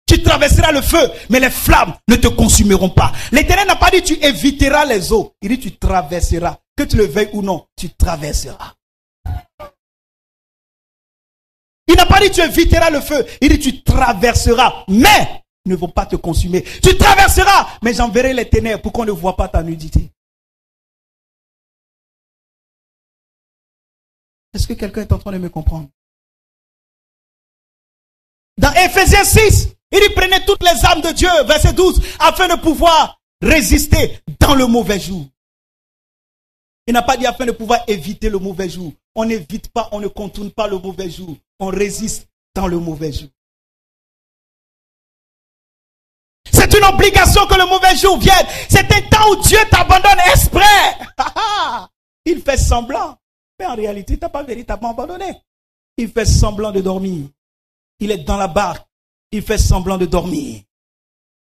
A: Tu traverseras le feu, mais les flammes ne te consumeront pas. L'Éternel n'a pas dit, tu éviteras les eaux. Il dit, tu traverseras. Que tu le veuilles ou non, tu traverseras. Il n'a pas dit tu éviteras le feu. Il dit tu traverseras, mais ne vont pas te consumer. Tu traverseras, mais j'enverrai les ténèbres pour qu'on ne voit pas ta nudité. Est-ce que quelqu'un est en train de me comprendre? Dans Éphésiens 6, il dit prenez toutes les armes de Dieu, verset 12, afin de pouvoir résister dans le mauvais jour. Il n'a pas dit afin de pouvoir éviter le mauvais jour. On n'évite pas, on ne contourne pas le mauvais jour. On résiste dans le mauvais jour. C'est une obligation que le mauvais jour vienne. C'est un temps où Dieu t'abandonne exprès. Il fait semblant. Mais en réalité, il t'a pas véritablement abandonné. Il fait semblant de dormir. Il est dans la barque. Il fait semblant de dormir.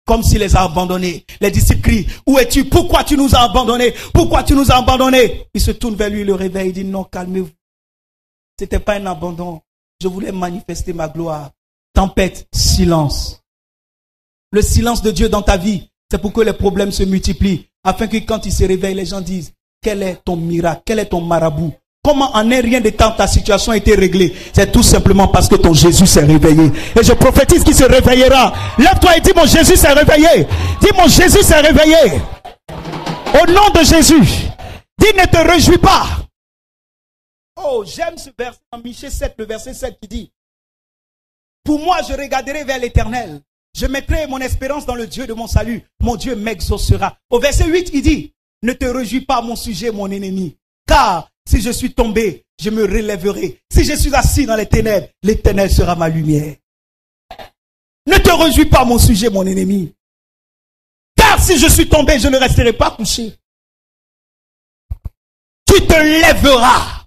A: Comme s'il les a abandonnés. Les disciples crient, où es-tu? Pourquoi tu nous as abandonnés? Pourquoi tu nous as abandonnés? Il se tourne vers lui, le réveille, il dit, non, calmez-vous. C'était pas un abandon. Je voulais manifester ma gloire. Tempête, silence. Le silence de Dieu dans ta vie, c'est pour que les problèmes se multiplient. Afin que quand il se réveille, les gens disent, quel est ton miracle? Quel est ton marabout? Comment en un rien de temps ta situation a été réglée? C'est tout simplement parce que ton Jésus s'est réveillé. Et je prophétise qu'il se réveillera. Lève-toi et dis, mon Jésus s'est réveillé. Dis, mon Jésus s'est réveillé. Au nom de Jésus. Dis, ne te réjouis pas. Oh, j'aime ce verset en Michée 7, le verset 7 qui dit, pour moi, je regarderai vers l'Éternel. Je mettrai mon espérance dans le Dieu de mon salut. Mon Dieu m'exaucera. Au verset 8, il dit, ne te réjouis pas, mon sujet, mon ennemi. Car si je suis tombé, je me relèverai. Si je suis assis dans les ténèbres, l'Éternel sera ma lumière. Ne te réjouis pas, mon sujet, mon ennemi. Car si je suis tombé, je ne resterai pas couché. Tu te lèveras.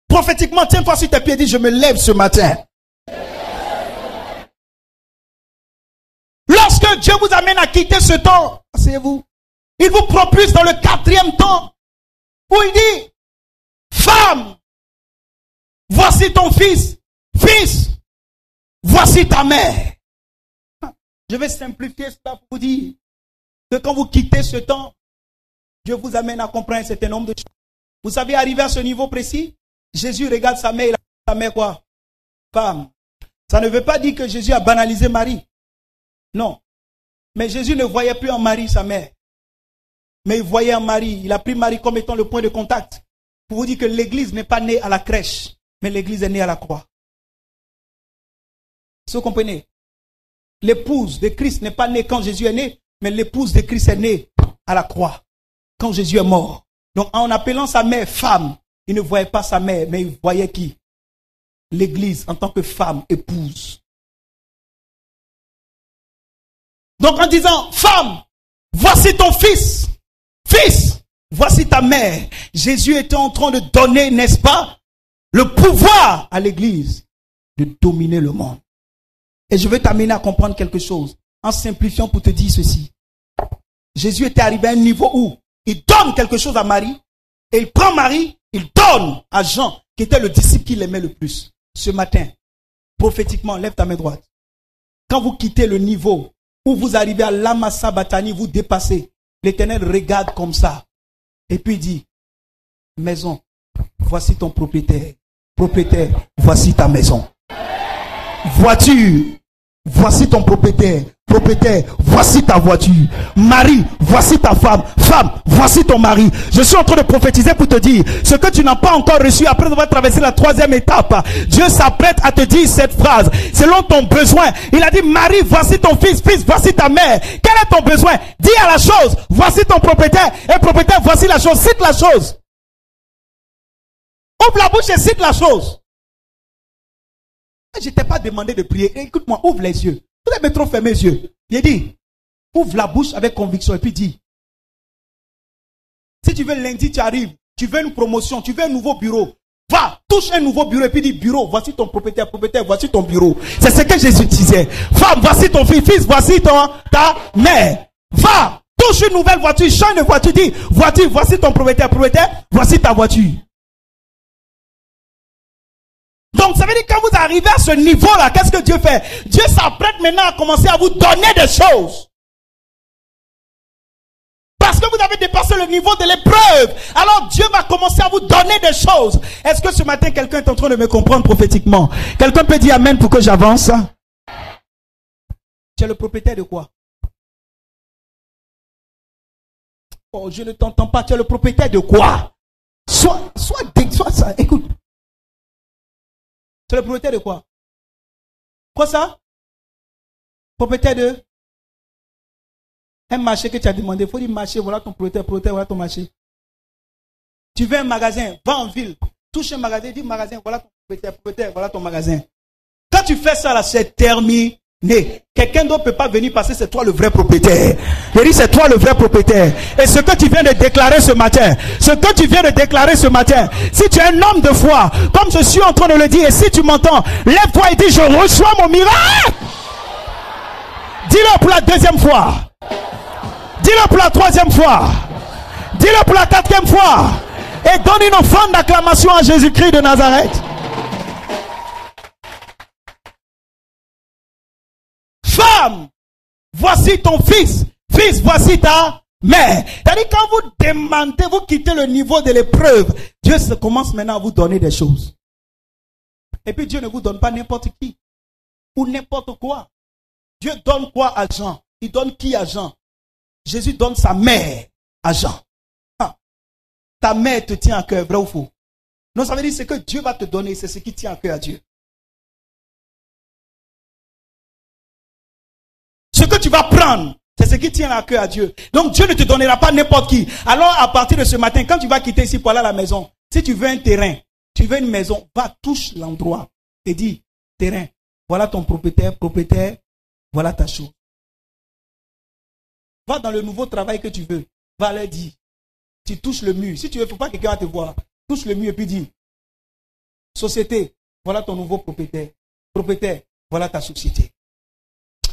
A: Prophétiquement, tiens-toi sur tes pieds et dis, je me lève ce matin. Lorsque Dieu vous amène à quitter ce temps, asseyez-vous, il vous propulse dans le 4e temps, où il dit, femme, voici ton fils, fils, voici ta mère. Je vais simplifier cela pour vous dire que quand vous quittez ce temps, Dieu vous amène à comprendre un certain nombre de choses. Vous savez, arrivé à ce niveau précis, Jésus regarde sa mère, il a sa mère quoi? Femme. Ça ne veut pas dire que Jésus a banalisé Marie. Non. Mais Jésus ne voyait plus en Marie sa mère. Mais il voyait en Marie. Il a pris Marie comme étant le point de contact. Pour vous dire que l'église n'est pas née à la crèche. Mais l'église est née à la croix. Si vous comprenez? L'épouse de Christ n'est pas née quand Jésus est né. Mais l'épouse de Christ est née à la croix. Quand Jésus est mort. Donc en appelant sa mère femme, il ne voyait pas sa mère. Mais il voyait qui? L'église en tant que femme, épouse. Donc en disant, femme, voici ton fils. Fils, voici ta mère. Jésus était en train de donner, n'est-ce pas, le pouvoir à l'église de dominer le monde. Et je veux t'amener à comprendre quelque chose en simplifiant pour te dire ceci. Jésus était arrivé à un niveau où il donne quelque chose à Marie et il prend Marie, il donne à Jean qui était le disciple qu'il aimait le plus. Ce matin, prophétiquement, lève ta main droite. Quand vous quittez le niveau où vous arrivez à l'Amasa Batani, vous dépassez. L'Éternel regarde comme ça. Et puis il dit, maison, voici ton propriétaire. Propriétaire, voici ta maison. Voiture, voici ton propriétaire. Propriétaire, voici ta voiture. Mari, voici ta femme. Femme, voici ton mari. Je suis en train de prophétiser pour te dire, ce que tu n'as pas encore reçu après avoir traversé la 3e étape, Dieu s'apprête à te dire cette phrase, selon ton besoin. Il a dit, Marie, voici ton fils, fils, voici ta mère. Quel est ton besoin? Dis à la chose, voici ton propriétaire, et propriétaire, voici la chose. Cite la chose. Ouvre la bouche et cite la chose. Je ne t'ai pas demandé de prier. Écoute-moi, ouvre les yeux. Vous avez trop fermé les yeux. Il dit, ouvre la bouche avec conviction et puis dis. Si tu veux lundi, tu arrives. Tu veux une promotion, tu veux un nouveau bureau. Va, touche un nouveau bureau et puis dis, bureau, voici ton propriétaire, propriétaire, voici ton bureau. C'est ce que Jésus disait. Femme, voici ton fils, fils, voici ta mère. Va, touche une nouvelle voiture, change de voiture, dis, voiture, voici ton propriétaire, propriétaire, voici ta voiture. Donc, ça veut dire que quand vous arrivez à ce niveau-là, qu'est-ce que Dieu fait? Dieu s'apprête maintenant à commencer à vous donner des choses. Parce que vous avez dépassé le niveau de l'épreuve. Alors, Dieu va commencer à vous donner des choses. Est-ce que ce matin, quelqu'un est en train de me comprendre prophétiquement? Quelqu'un peut dire Amen pour que j'avance? Tu es le propriétaire de quoi? Oh, je ne t'entends pas. Tu es le propriétaire de quoi? Soit ça. Écoute. Tu es le propriétaire de quoi? Quoi ça? Propriétaire de un marché que tu as demandé. Il faut dire marché, voilà ton propriétaire, voilà ton marché. Tu veux un magasin, va en ville, touche un magasin, dis magasin, voilà ton propriétaire, voilà ton magasin. Quand tu fais ça là, c'est terminé. Quelqu'un d'autre ne peut pas venir parce que c'est toi le vrai propriétaire. Je dis c'est toi le vrai propriétaire. Et ce que tu viens de déclarer ce matin, si tu es un homme de foi, comme je suis en train de le dire, et si tu m'entends, lève-toi et dis je reçois mon miracle. Dis-le pour la deuxième fois. Dis-le pour la troisième fois. Dis-le pour la quatrième fois. Et donne une offrande d'acclamation à Jésus-Christ de Nazareth. Femme, voici ton fils. Fils, voici ta mère. C'est-à-dire quand vous demandez, vous quittez le niveau de l'épreuve, Dieu commence maintenant à vous donner des choses. Et puis Dieu ne vous donne pas n'importe qui. Ou n'importe quoi. Dieu donne quoi à Jean? Il donne qui à Jean? Jésus donne sa mère à Jean. Ah. Ta mère te tient à cœur, vrai ou faux? Non, ça veut dire ce que Dieu va te donner, c'est ce qui tient à cœur à Dieu. Ce que tu vas prendre, c'est ce qui tient à cœur à Dieu. Donc Dieu ne te donnera pas n'importe qui. Alors à partir de ce matin, quand tu vas quitter ici pour aller à la maison, si tu veux un terrain, tu veux une maison, va touche l'endroit et dis, terrain, voilà ton propriétaire, voilà ta chose. Va dans le nouveau travail que tu veux, va leur dire, tu touches le mur. Si tu veux, il ne faut pas que quelqu'un te voie. Touche le mur et puis dis, société, voilà ton nouveau propriétaire. Propriétaire, voilà ta société.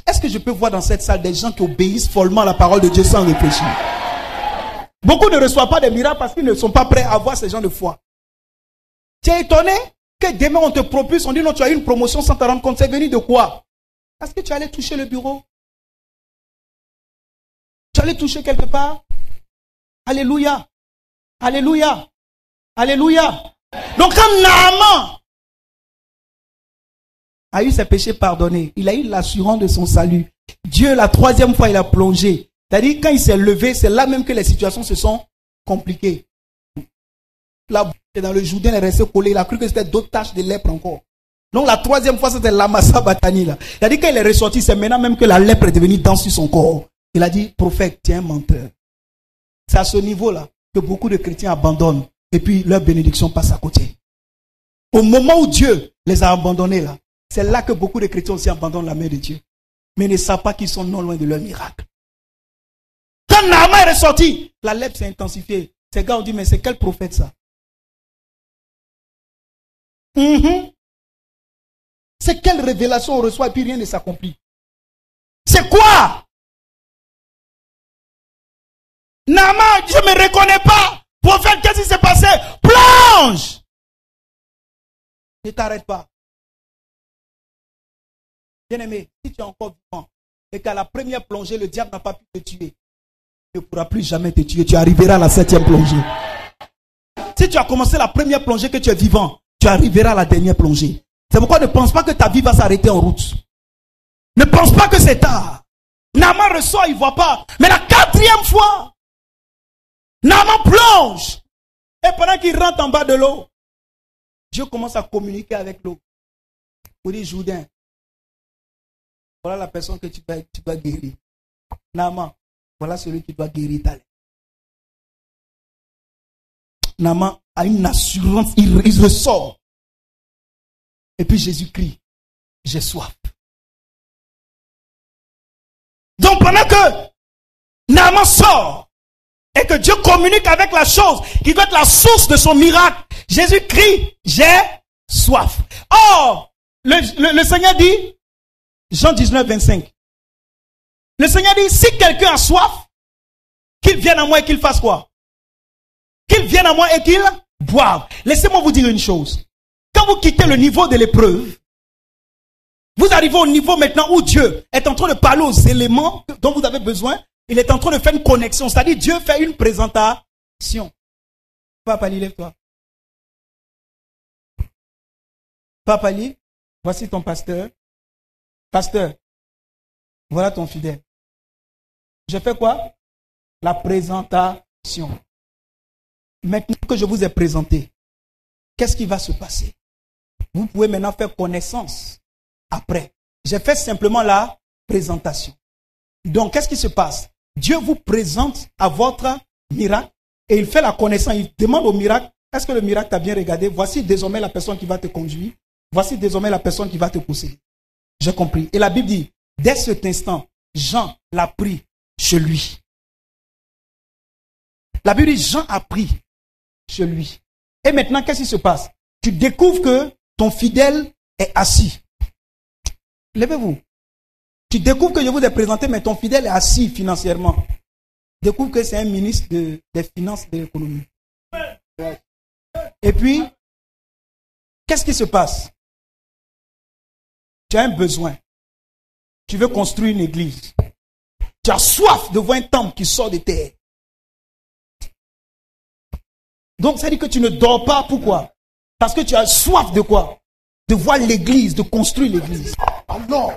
A: Est-ce que je peux voir dans cette salle des gens qui obéissent follement à la parole de Dieu sans réfléchir? Beaucoup ne reçoivent pas des miracles parce qu'ils ne sont pas prêts à avoir ces gens de foi. Tu es étonné que demain on te propulse, on dit non, tu as eu une promotion sans te rendre compte. C'est venu de quoi? Parce que tu allais toucher le bureau. Tu allais toucher quelque part. Alléluia. Alléluia. Alléluia. Donc quand Naaman a eu ses péchés pardonnés, il a eu l'assurance de son salut. Dieu, la troisième fois, il a plongé. C'est-à-dire, quand il s'est levé, c'est là même que les situations se sont compliquées. Là, dans le Jourdain, il est resté collé. Il a cru que c'était d'autres taches de lèpre encore. Donc, la troisième fois, c'était l'Amasa Batani. C'est-à-dire, quand il est ressorti, c'est maintenant même que la lèpre est devenue dans sur son corps. Il a dit, prophète, tu es un menteur. C'est à ce niveau-là que beaucoup de chrétiens abandonnent. Et puis, leur bénédiction passe à côté. Au moment où Dieu les a abandonnés, là, c'est là que beaucoup de chrétiens aussi abandonnent la main de Dieu. Mais ils ne savent pas qu'ils sont non loin de leur miracle. Quand Naaman est ressorti, la lèpre s'est intensifiée. Ces gars ont dit, mais c'est quel prophète ça? C'est quelle révélation on reçoit et puis rien ne s'accomplit? C'est quoi? Naaman, je ne me reconnais pas. Prophète, qu'est-ce qui s'est passé? Plonge! Ne t'arrête pas. Bien-aimé, si tu es encore vivant et qu'à la première plongée, le diable n'a pas pu te tuer, il ne pourra plus jamais te tuer. Tu arriveras à la 7e plongée. Si tu as commencé la première plongée que tu es vivant, tu arriveras à la dernière plongée. C'est pourquoi ne pense pas que ta vie va s'arrêter en route. Ne pense pas que c'est tard. Naaman ressort, il ne voit pas. Mais la 4e fois, Naaman plonge. Et pendant qu'il rentre en bas de l'eau, Dieu commence à communiquer avec l'eau. Pour dire, Jourdain, voilà la personne que tu dois guérir. Naaman, voilà celui qui doit guérir ta lèpre. Naaman a une assurance, il ressort. Et puis Jésus crie, j'ai soif. Donc pendant que Naaman sort et que Dieu communique avec la chose qui doit être la source de son miracle, Jésus crie, j'ai soif. Or, le Seigneur dit, Jean 19, 25. Le Seigneur dit, si quelqu'un a soif, qu'il vienne à moi et qu'il fasse quoi? Qu'il vienne à moi et qu'il boive. Laissez-moi vous dire une chose. Quand vous quittez le niveau de l'épreuve, vous arrivez au niveau maintenant où Dieu est en train de parler aux éléments dont vous avez besoin. Il est en train de faire une connexion. C'est-à-dire, Dieu fait une présentation. Papa, lève-toi. Papa, voici ton pasteur. Pasteur, voilà ton fidèle. Je fais quoi? La présentation. Maintenant que je vous ai présenté, qu'est-ce qui va se passer? Vous pouvez maintenant faire connaissance après. J'ai fait simplement la présentation. Donc, qu'est-ce qui se passe? Dieu vous présente à votre miracle et il fait la connaissance, il demande au miracle, est-ce que le miracle t'a bien regardé? Voici désormais la personne qui va te conduire. Voici désormais la personne qui va te posséder. J'ai compris. Et la Bible dit, dès cet instant, Jean l'a pris chez lui. La Bible dit, Jean a pris chez lui. Et maintenant, qu'est-ce qui se passe? Tu découvres que ton fidèle est assis. Levez-vous. Tu découvres que je vous ai présenté, mais ton fidèle est assis financièrement. Découvre que c'est un ministre des Finances et de l'économie. Et puis, qu'est-ce qui se passe? Tu as un besoin. Tu veux construire une église. Tu as soif de voir un temple qui sort de terre. Donc, ça dit que tu ne dors pas. Pourquoi? Parce que tu as soif de quoi? De voir l'église, de construire l'église. Alors,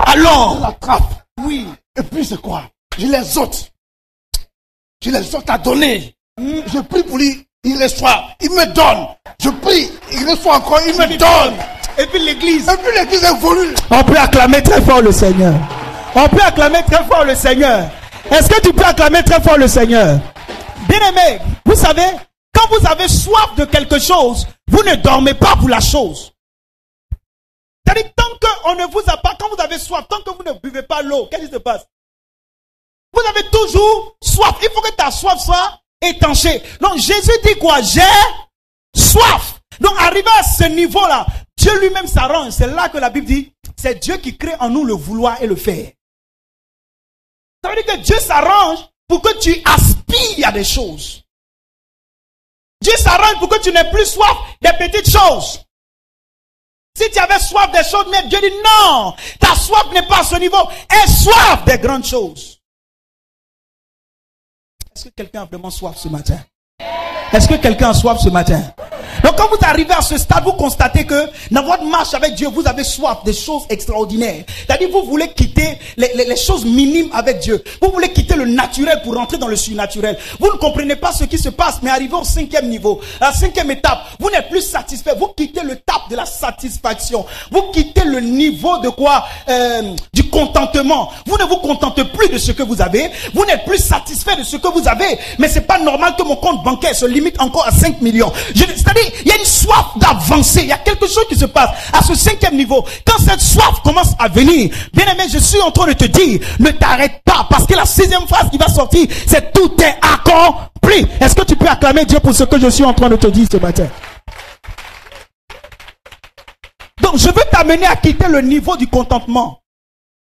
B: je l'attrape.
A: Oui.
B: Et puis c'est quoi? Je les ôte. Je les ôte à donner. Je prie pour lui, il reçoit, il me donne. Je prie, il reçoit encore, il me donne.
A: Et puis l'église
B: évolue.
A: On peut acclamer très fort le Seigneur. On peut acclamer très fort le Seigneur. Est-ce que tu peux acclamer très fort le Seigneur? Bien-aimé, vous savez, quand vous avez soif de quelque chose, vous ne dormez pas pour la chose. C'est-à-dire, tant qu'on ne vous a pas, quand vous avez soif, tant que vous ne buvez pas l'eau, qu'est-ce qui se passe? Vous avez toujours soif. Il faut que ta soif soit étanchée. Donc Jésus dit quoi? J'ai soif. Donc arrivé à ce niveau-là, Dieu lui-même s'arrange. C'est là que la Bible dit, c'est Dieu qui crée en nous le vouloir et le faire. Ça veut dire que Dieu s'arrange pour que tu aspires à des choses. Dieu s'arrange pour que tu n'aies plus soif des petites choses. Si tu avais soif des choses, mais Dieu dit non, ta soif n'est pas à ce niveau. Aie soif des grandes choses. Est-ce que quelqu'un a vraiment soif ce matin? Est-ce que quelqu'un a soif ce matin? Donc quand vous arrivez à ce stade, vous constatez que dans votre marche avec Dieu, vous avez soif des choses extraordinaires. C'est-à-dire vous voulez quitter les choses minimes avec Dieu. Vous voulez quitter le naturel pour rentrer dans le surnaturel. Vous ne comprenez pas ce qui se passe, mais arrivé au 5e niveau, à la 5e étape, vous n'êtes plus satisfait. Vous quittez le l'étape de la satisfaction. Vous quittez le niveau de quoi? Du contentement. Vous ne vous contentez plus de ce que vous avez. Vous n'êtes plus satisfait de ce que vous avez. Mais c'est pas normal que mon compte bancaire se limite encore à 5 millions. C'est-à-dire, il y a une soif d'avancer. Il y a quelque chose qui se passe à ce 5e niveau. Quand cette soif commence à venir, bien aimé, je suis en train de te dire, ne t'arrête pas, parce que la 6e phrase qui va sortir, c'est tout est accompli. Est-ce que tu peux acclamer Dieu pour ce que je suis en train de te dire ce matin? Donc, je veux t'amener à quitter le niveau du contentement.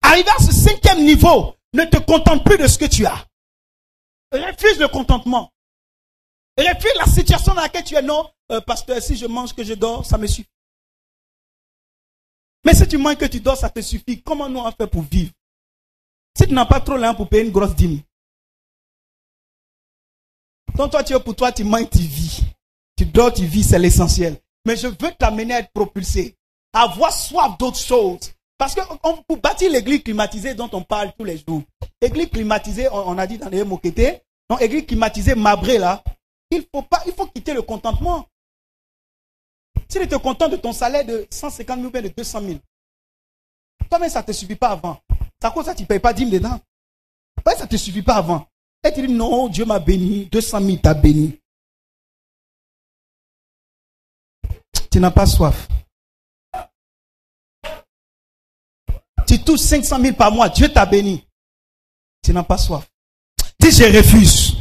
A: Arrivé à ce 5e niveau, ne te contente plus de ce que tu as. Refuse le contentement. Refuse la situation dans laquelle tu es. Non, pasteur, si je mange, que je dors, ça me suffit. Mais si tu manges, que tu dors, ça te suffit. Comment nous on fait pour vivre? Si tu n'as pas trop l'argent pour payer une grosse dîme. Donc toi, tu manges, tu vis. Tu dors, tu vis, c'est l'essentiel. Mais je veux t'amener à être propulsé. À avoir soif d'autres choses. Parce que pour bâtir l'église climatisée dont on parle tous les jours. Église climatisée, on a dit dans les moquetés. Donc église climatisée, marbrée là. Il faut quitter le contentement. Si tu te contentes de ton salaire de 150 000 ou de 200 000, toi-même ça ne te suffit pas avant. C'est à cause de ça que tu ne payes pas dîme dedans. Ouais, ça ne te suffit pas avant. Et tu dis non, Dieu m'a béni, 200 000 t'a béni. Tu n'as pas soif. Tu touches 500 000 par mois, Dieu t'a béni. Tu n'as pas soif. Dis je refuse.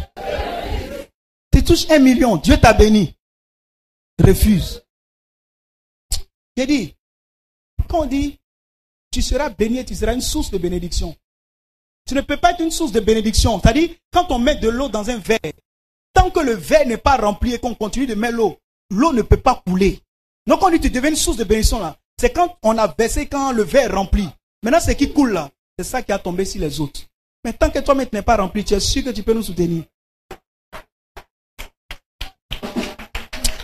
A: Tu touches 1 million, Dieu t'a béni. Refuse. J'ai dit, quand on dit, tu seras béni et tu seras une source de bénédiction. Tu ne peux pas être une source de bénédiction. C'est-à-dire, quand on met de l'eau dans un verre, tant que le verre n'est pas rempli et qu'on continue de mettre l'eau, l'eau ne peut pas couler. Donc on dit, tu deviens une source de bénédiction là. C'est quand on a versé, quand le verre est rempli. Maintenant, ce qui coule là, c'est ça qui a tombé sur les autres. Mais tant que toi-même n'es pas rempli, tu es sûr que tu peux nous soutenir.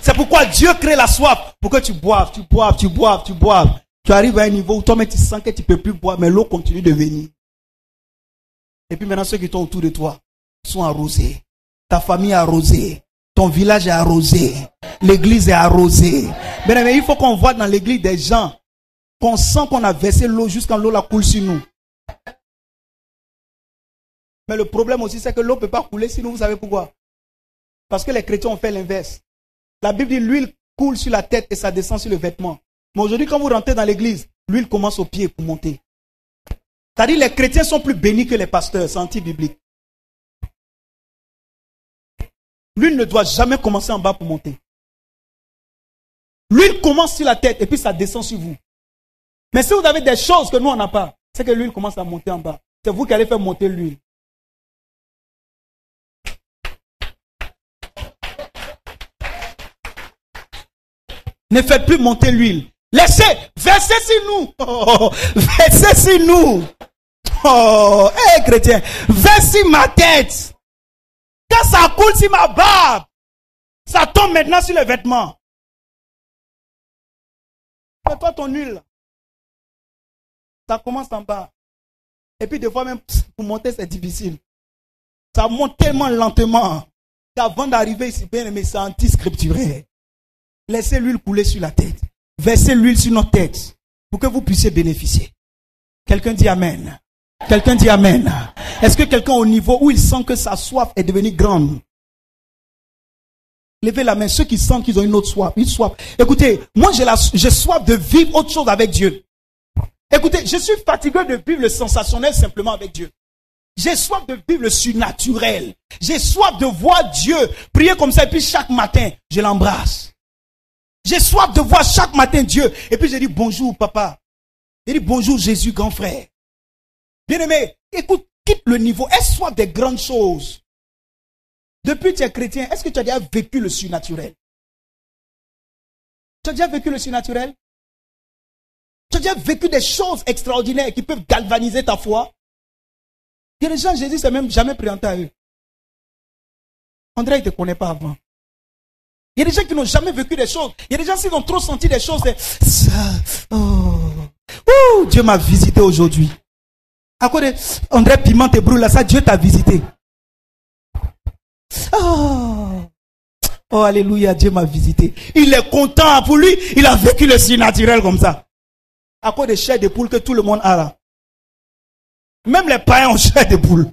A: C'est pourquoi Dieu crée la soif pour que tu boives, tu boives, tu boives, tu boives. Tu arrives à un niveau où toi-même tu sens que tu ne peux plus boire, mais l'eau continue de venir. Et puis maintenant, ceux qui sont autour de toi sont arrosés. Ta famille est arrosée. Ton village est arrosé. L'église est arrosée. Mais il faut qu'on voit dans l'église des gens qu'on sent qu'on a versé l'eau jusqu'à l'eau la coule sur nous. Mais le problème aussi, c'est que l'eau ne peut pas couler, sinon vous savez pourquoi? Parce que les chrétiens ont fait l'inverse. La Bible dit l'huile coule sur la tête et ça descend sur le vêtement. Mais aujourd'hui, quand vous rentrez dans l'église, l'huile commence au pied pour monter. C'est-à-dire les chrétiens sont plus bénis que les pasteurs, c'est anti-biblique. L'huile ne doit jamais commencer en bas pour monter. L'huile commence sur la tête et puis ça descend sur vous. Mais si vous avez des choses que nous on n'a pas, c'est que l'huile commence à monter en bas. C'est vous qui allez faire monter l'huile. Ne faites plus monter l'huile. Laissez, versez sur nous. Oh, versez sur nous. Oh, hé chrétien, verse sur ma tête. Quand ça coule sur ma barbe, ça tombe maintenant sur les vêtements. Fais-toi ton huile. Ça commence en bas. Et puis des fois même, pour monter c'est difficile. Ça monte tellement lentement qu'avant d'arriver ici, bien aimé, c'est anti-scripturel. Laissez l'huile couler sur la tête. Versez l'huile sur notre tête pour que vous puissiez bénéficier. Quelqu'un dit Amen. Quelqu'un dit Amen. Est-ce que quelqu'un au niveau où il sent que sa soif est devenue grande? Levez la main. Ceux qui sentent qu'ils ont une autre soif. Une soif. Écoutez, moi j'ai soif de vivre autre chose avec Dieu. Écoutez, je suis fatigué de vivre le sensationnel simplement avec Dieu. J'ai soif de vivre le surnaturel. J'ai soif de voir Dieu prier comme ça et puis chaque matin, je l'embrasse. J'ai soif de voir chaque matin Dieu et puis je dis bonjour papa. Je dis bonjour Jésus grand frère. Bien-aimé, écoute, quitte le niveau. Est-ce soif des grandes choses? Depuis que tu es chrétien, est-ce que tu as déjà vécu le surnaturel? Tu as déjà vécu le surnaturel? Tu as déjà vécu des choses extraordinaires qui peuvent galvaniser ta foi? Il y a des gens, Jésus s'est même jamais présenté à eux. André, il ne te connaît pas avant. Il y a des gens qui n'ont jamais vécu des choses. Il y a des gens qui ont trop senti des choses. Dieu m'a visité aujourd'hui. À quoi de André Piment te brûle là, ça Dieu t'a visité. Oh, alléluia, Dieu m'a visité. Il est content pour lui, il a vécu le surnaturel comme ça. À quoi de chair de poule que tout le monde a là. Même les païens ont chair de poule.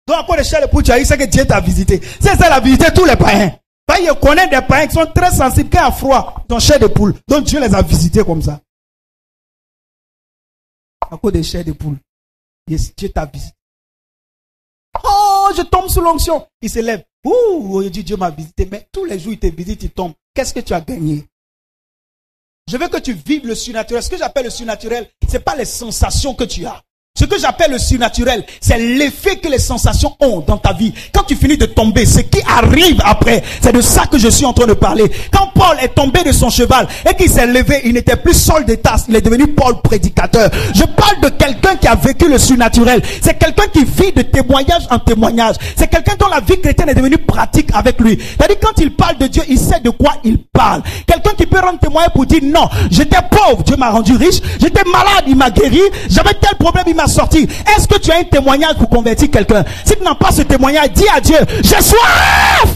A: Donc à quoi de chair de poule tu as eu, c'est que Dieu t'a visité. C'est ça, il a visité tous les païens. Il connaît des païens qui sont très sensibles, qui ont froid, qui ont chair de poule. Donc Dieu les a visités comme ça. À cause des chairs de poule. Dieu t'a visité. Oh, je tombe sous l'onction. Il se lève. Ouh, il dit Dieu m'a visité. Mais tous les jours il te visite, il tombe. Qu'est-ce que tu as gagné? Je veux que tu vives le surnaturel. Ce que j'appelle le surnaturel, ce n'est pas les sensations que tu as. Ce que j'appelle le surnaturel, c'est l'effet que les sensations ont dans ta vie. Quand tu finis de tomber, ce qui arrive après, c'est de ça que je suis en train de parler. Quand Paul est tombé de son cheval et qu'il s'est levé, il n'était plus Saul de Tarse, il est devenu Paul prédicateur. Je parle de quelqu'un qui a vécu le surnaturel. C'est quelqu'un qui vit de témoignage en témoignage. C'est quelqu'un dont la vie chrétienne est devenue pratique avec lui. C'est-à-dire quand il parle de Dieu, il sait de quoi il parle. Quelqu'un qui peut rendre témoignage pour dire non, j'étais pauvre, Dieu m'a rendu riche. J'étais malade, il m'a guéri. J'avais tel problème, il m'a sorti. Est-ce que tu as un témoignage pour convertir quelqu'un? Si tu n'as pas ce témoignage, dis à Dieu, j'ai soif.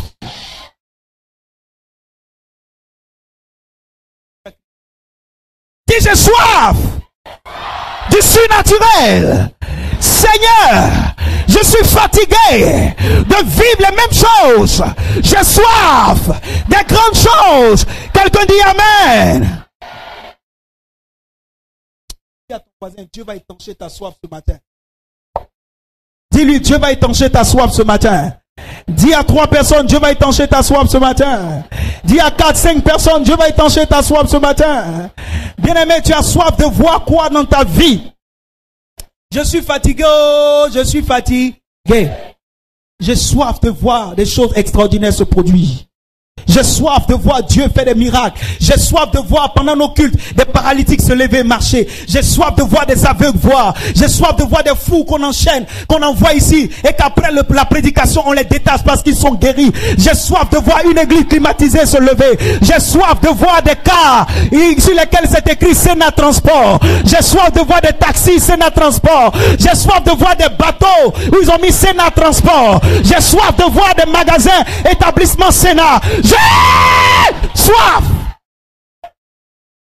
A: Dis j'ai soif du surnaturel. Seigneur, je suis fatigué de vivre les mêmes choses. J'ai soif des grandes choses. Quelqu'un dit Amen. À ton voisin, Dieu va étancher ta soif ce matin. Dis-lui, Dieu va étancher ta soif ce matin. Dis à 3 personnes, Dieu va étancher ta soif ce matin. Dis à 4, 5 personnes, Dieu va étancher ta soif ce matin. Bien-aimé, tu as soif de voir quoi dans ta vie? Je suis fatigué, je suis fatigué. J'ai soif de voir des choses extraordinaires se produire. J'ai soif de voir Dieu faire des miracles. J'ai soif de voir pendant nos cultes des paralytiques se lever et marcher. J'ai soif de voir des aveugles voir. J'ai soif de voir des fous qu'on enchaîne, qu'on envoie ici et qu'après la prédication on les détache parce qu'ils sont guéris. J'ai soif de voir une église climatisée se lever. J'ai soif de voir des cars sur lesquels c'est écrit Sénat Transport. J'ai soif de voir des taxis Sénat Transport. J'ai soif de voir des bateaux où ils ont mis Sénat Transport. J'ai soif de voir des magasins, établissements Sénat. J'ai soif.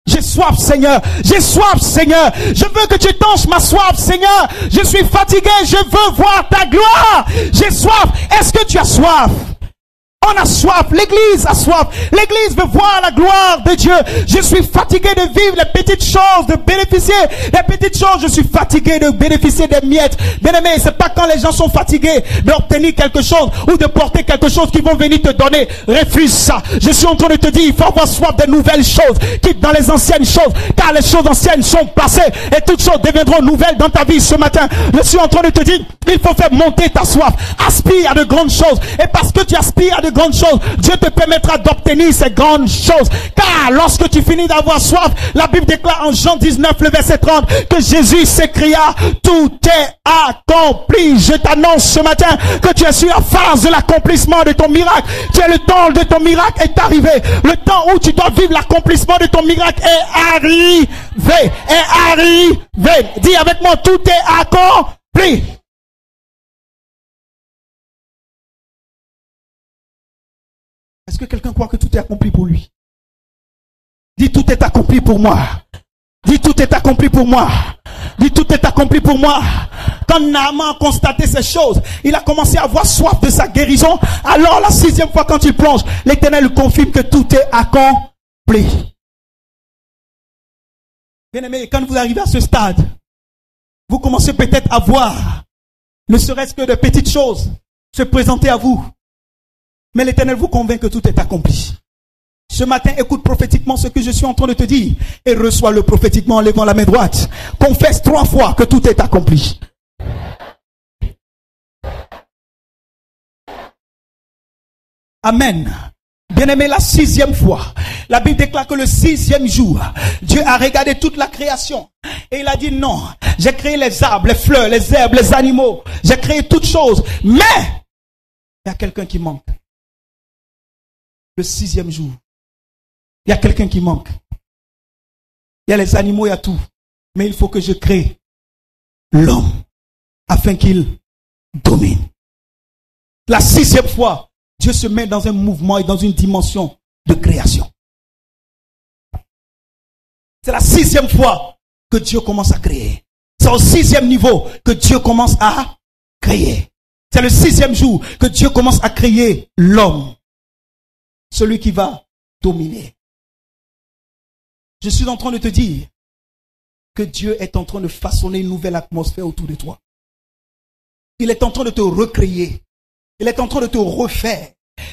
A: J'ai soif, Seigneur. J'ai soif, Seigneur. Je veux que tu étanches ma soif, Seigneur. Je suis fatigué. Je veux voir ta gloire. J'ai soif. Est-ce que tu as soif? On a soif. L'église a soif. L'église veut voir la gloire de Dieu. Je suis fatigué de vivre les petites choses, de bénéficier des petites choses. Je suis fatigué de bénéficier des miettes. Bien-aimé, c'est pas quand les gens sont fatigués d'obtenir quelque chose ou de porter quelque chose qu'ils vont venir te donner. Refuse ça. Je suis en train de te dire, il faut avoir soif de nouvelles choses. Quitte dans les anciennes choses, car les choses anciennes sont passées et toutes choses deviendront nouvelles dans ta vie ce matin. Je suis en train de te dire, il faut faire monter ta soif. Aspire à de grandes choses. Et parce que tu aspires à de grandes choses, Dieu te permettra d'obtenir ces grandes choses. Car lorsque tu finis d'avoir soif, la Bible déclare en Jean 19, le verset 30, que Jésus s'écria, tout est accompli. Je t'annonce ce matin que tu es sur la phase de l'accomplissement de ton miracle. Le temps de ton miracle est arrivé. Le temps où tu dois vivre l'accomplissement de ton miracle est arrivé. Est arrivé. Dis avec moi, tout est accompli. Est-ce que quelqu'un croit que tout est accompli pour lui? Dis, tout est accompli pour moi. Dis, tout est accompli pour moi. Dis, tout est accompli pour moi. Quand Naaman a constaté ces choses, il a commencé à avoir soif de sa guérison. Alors, la 6e fois quand il plonge, l'Éternel lui confirme que tout est accompli. Bien-aimé, quand vous arrivez à ce stade, vous commencez peut-être à voir, ne serait-ce que de petites choses, se présenter à vous. Mais l'Éternel vous convainc que tout est accompli. Ce matin, écoute prophétiquement ce que je suis en train de te dire et reçois-le prophétiquement en levant la main droite. Confesse 3 fois que tout est accompli. Amen. Bien-aimé, la 6e fois, la Bible déclare que le 6e jour, Dieu a regardé toute la création et il a dit non, j'ai créé les arbres, les fleurs, les herbes, les animaux, j'ai créé toutes choses, mais il y a quelqu'un qui manque. Le 6e jour, il y a quelqu'un qui manque. Il y a les animaux, il y a tout, mais il faut que je crée l'homme afin qu'il domine. La 6e fois, Dieu se met dans un mouvement et dans une dimension de création. C'est la 6e fois que Dieu commence à créer. C'est au 6e niveau que Dieu commence à créer. C'est le 6e jour que Dieu commence à créer l'homme. Celui qui va dominer. Je suis en train de te dire que Dieu est en train de façonner une nouvelle atmosphère autour de toi. Il est en train de te recréer. Il est en train de te refaire.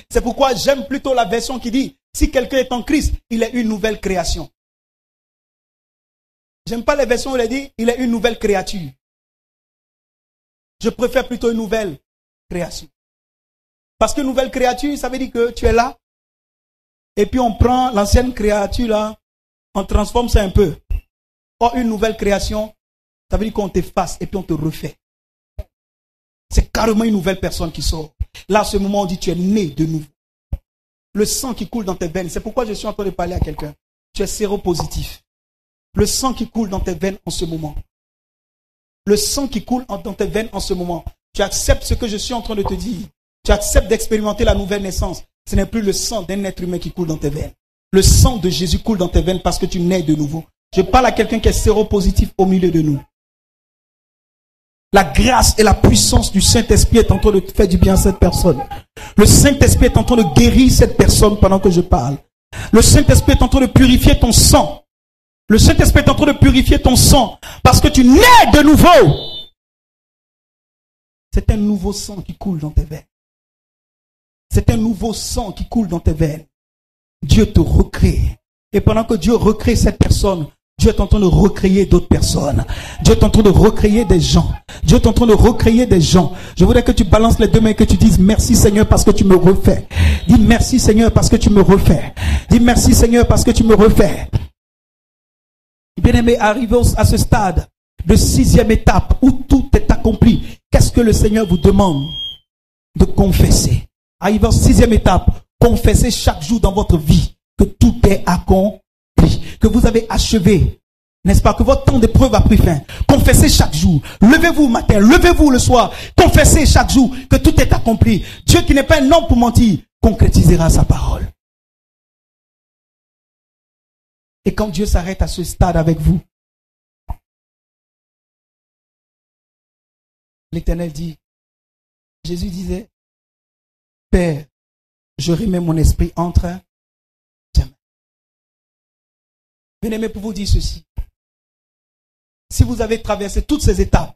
A: C'est pourquoi j'aime plutôt la version qui dit, si quelqu'un est en Christ, il est une nouvelle création. J'aime pas les versions où il dit, il est une nouvelle créature. Je préfère plutôt une nouvelle création. Parce que nouvelle créature, ça veut dire que tu es là, et puis on prend l'ancienne créature là, on transforme ça un peu. Or, une nouvelle création, ça veut dire qu'on t'efface et puis on te refait. C'est carrément une nouvelle personne qui sort. Là, à ce moment, on dit tu es né de nouveau. Le sang qui coule dans tes veines, c'est pourquoi je suis en train de parler à quelqu'un. Tu es séropositif. Le sang qui coule dans tes veines en ce moment. Le sang qui coule dans tes veines en ce moment. Tu acceptes ce que je suis en train de te dire. Tu acceptes d'expérimenter la nouvelle naissance. Ce n'est plus le sang d'un être humain qui coule dans tes veines. Le sang de Jésus coule dans tes veines parce que tu nais de nouveau. Je parle à quelqu'un qui est séropositif au milieu de nous. La grâce et la puissance du Saint-Esprit est en train de faire du bien à cette personne. Le Saint-Esprit est en train de guérir cette personne pendant que je parle. Le Saint-Esprit est en train de purifier ton sang. Le Saint-Esprit est en train de purifier ton sang parce que tu nais de nouveau. C'est un nouveau sang qui coule dans tes veines. C'est un nouveau sang qui coule dans tes veines. Dieu te recrée. Et pendant que Dieu recrée cette personne, Dieu est en train de recréer d'autres personnes. Dieu est en train de recréer des gens. Dieu est en train de recréer des gens. Je voudrais que tu balances les deux mains et que tu dises merci Seigneur parce que tu me refais. Dis merci Seigneur parce que tu me refais. Dis merci Seigneur parce que tu me refais. Bien-aimé, arrivé à ce stade de 6e étape où tout est accompli, qu'est-ce que le Seigneur vous demande? De confesser. Arrivé en 6e étape, confessez chaque jour dans votre vie que tout est accompli. Que vous avez achevé, n'est-ce pas, que votre temps d'épreuve a pris fin. Confessez chaque jour. Levez-vous au matin, levez-vous le soir. Confessez chaque jour que tout est accompli. Dieu qui n'est pas un homme pour mentir, concrétisera sa parole. Et quand Dieu s'arrête à ce stade avec vous, l'Éternel dit, Jésus disait, Père, je remets mon esprit entre tes mains. Bien-aimé, pour vous dire ceci. Si vous avez traversé toutes ces étapes,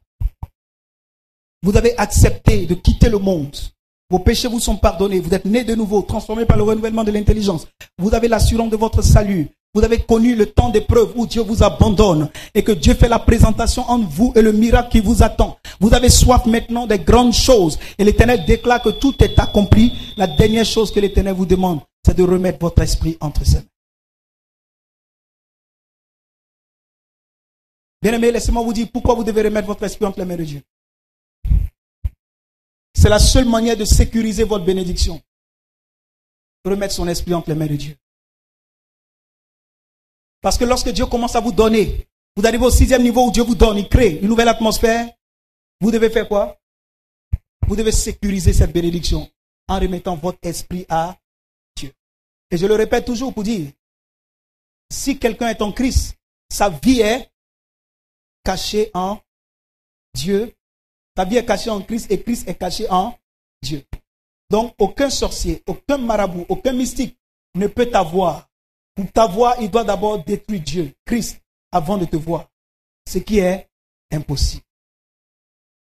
A: vous avez accepté de quitter le monde, vos péchés vous sont pardonnés, vous êtes nés de nouveau, transformés par le renouvellement de l'intelligence, vous avez l'assurance de votre salut, vous avez connu le temps d'épreuve où Dieu vous abandonne et que Dieu fait la présentation entre vous et le miracle qui vous attend. Vous avez soif maintenant des grandes choses et l'Éternel déclare que tout est accompli. La dernière chose que l'Éternel vous demande, c'est de remettre votre esprit entre ses mains. Bien-aimés, laissez-moi vous dire pourquoi vous devez remettre votre esprit entre les mains de Dieu. C'est la seule manière de sécuriser votre bénédiction. Remettre son esprit entre les mains de Dieu. Parce que lorsque Dieu commence à vous donner, vous arrivez au 6e niveau où Dieu vous donne, il crée une nouvelle atmosphère. Vous devez faire quoi? Vous devez sécuriser cette bénédiction en remettant votre esprit à Dieu. Et je le répète toujours pour dire, si quelqu'un est en Christ, sa vie est cachée en Dieu. Ta vie est cachée en Christ et Christ est caché en Dieu. Donc, aucun sorcier, aucun marabout, aucun mystique ne peut t'avoir. Pour t'avoir, il doit d'abord détruire Dieu, Christ, avant de te voir. Ce qui est impossible.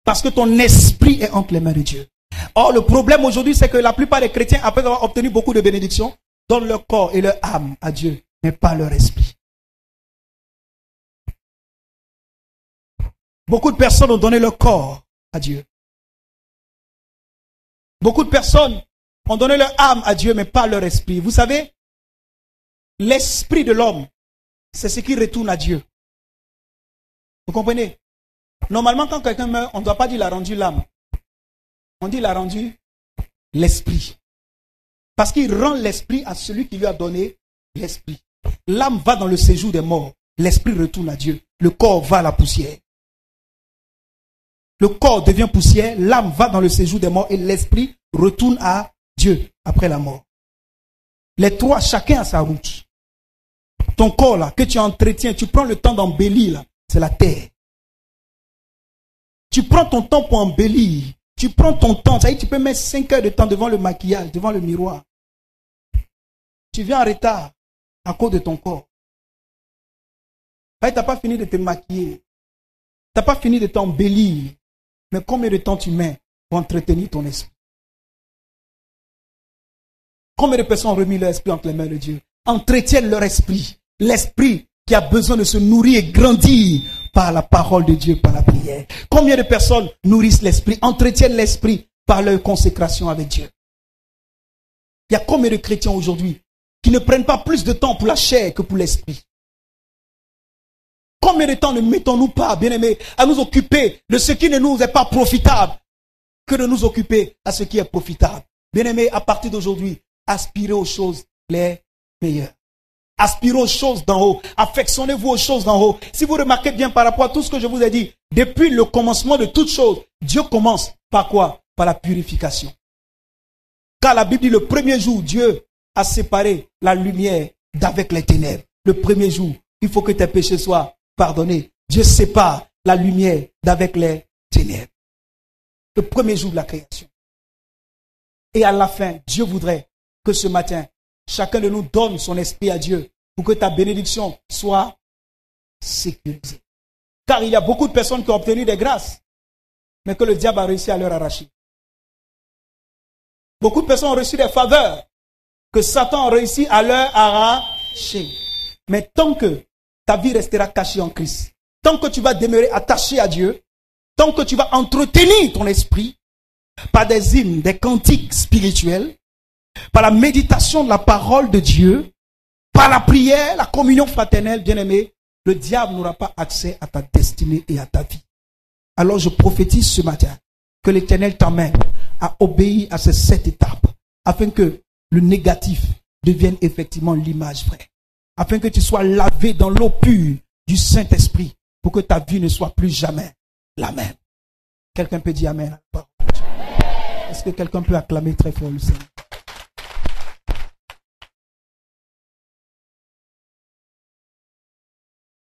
A: Parce que ton esprit est entre les mains de Dieu. Or, le problème aujourd'hui, c'est que la plupart des chrétiens, après avoir obtenu beaucoup de bénédictions, donnent leur corps et leur âme à Dieu, mais pas leur esprit. Beaucoup de personnes ont donné leur corps à Dieu. Beaucoup de personnes ont donné leur âme à Dieu, mais pas leur esprit. Vous savez, l'esprit de l'homme, c'est ce qui retourne à Dieu. Vous comprenez? Normalement, quand quelqu'un meurt, on ne doit pas dire il a rendu l'âme. On dit il a rendu l'esprit. Parce qu'il rend l'esprit à celui qui lui a donné l'esprit. L'âme va dans le séjour des morts. L'esprit retourne à Dieu. Le corps va à la poussière. Le corps devient poussière, l'âme va dans le séjour des morts et l'esprit retourne à Dieu après la mort. Les trois, chacun a sa route. Ton corps là, que tu entretiens, tu prends le temps d'embellir là, c'est la terre. Tu prends ton temps pour embellir. Tu prends ton temps, ça y est, tu peux mettre 5 heures de temps devant le maquillage, devant le miroir. Tu viens en retard à cause de ton corps. Tu n'as pas fini de te maquiller. Tu n'as pas fini de t'embellir. Mais combien de temps tu mets pour entretenir ton esprit? Combien de personnes ont remis leur esprit entre les mains de Dieu? Entretiennent leur esprit. L'esprit qui a besoin de se nourrir et grandir par la parole de Dieu, par la prière. Combien de personnes nourrissent l'esprit, entretiennent l'esprit par leur consécration avec Dieu? Il y a combien de chrétiens aujourd'hui qui ne prennent pas plus de temps pour la chair que pour l'esprit? Combien de temps ne mettons-nous pas, bien-aimés, à nous occuper de ce qui ne nous est pas profitable que de nous occuper à ce qui est profitable? Bien-aimés, à partir d'aujourd'hui, aspirez aux choses les meilleures. Aspirez aux choses d'en haut. Affectionnez-vous aux choses d'en haut. Si vous remarquez bien par rapport à tout ce que je vous ai dit, depuis le commencement de toutes choses, Dieu commence par quoi? Par la purification. Car la Bible dit le premier jour, Dieu a séparé la lumière d'avec les ténèbres. Le premier jour, il faut que tes péchés soient pardonnés. Dieu sépare la lumière d'avec les ténèbres. Le premier jour de la création. Et à la fin, Dieu voudrait que ce matin, chacun de nous donne son esprit à Dieu pour que ta bénédiction soit sécurisée. Car il y a beaucoup de personnes qui ont obtenu des grâces, mais que le diable a réussi à leur arracher. Beaucoup de personnes ont reçu des faveurs que Satan a réussi à leur arracher. Mais tant que ta vie restera cachée en Christ, tant que tu vas demeurer attaché à Dieu, tant que tu vas entretenir ton esprit par des hymnes, des cantiques spirituels, par la méditation de la parole de Dieu, par la prière, la communion fraternelle, bien-aimé, le diable n'aura pas accès à ta destinée et à ta vie. Alors je prophétise ce matin que l'Éternel t'amène à obéir à ces 7 étapes afin que le négatif devienne effectivement l'image vraie. Afin que tu sois lavé dans l'eau pure du Saint-Esprit pour que ta vie ne soit plus jamais la même. Quelqu'un peut dire Amen. Est-ce que quelqu'un peut acclamer très fort le Seigneur?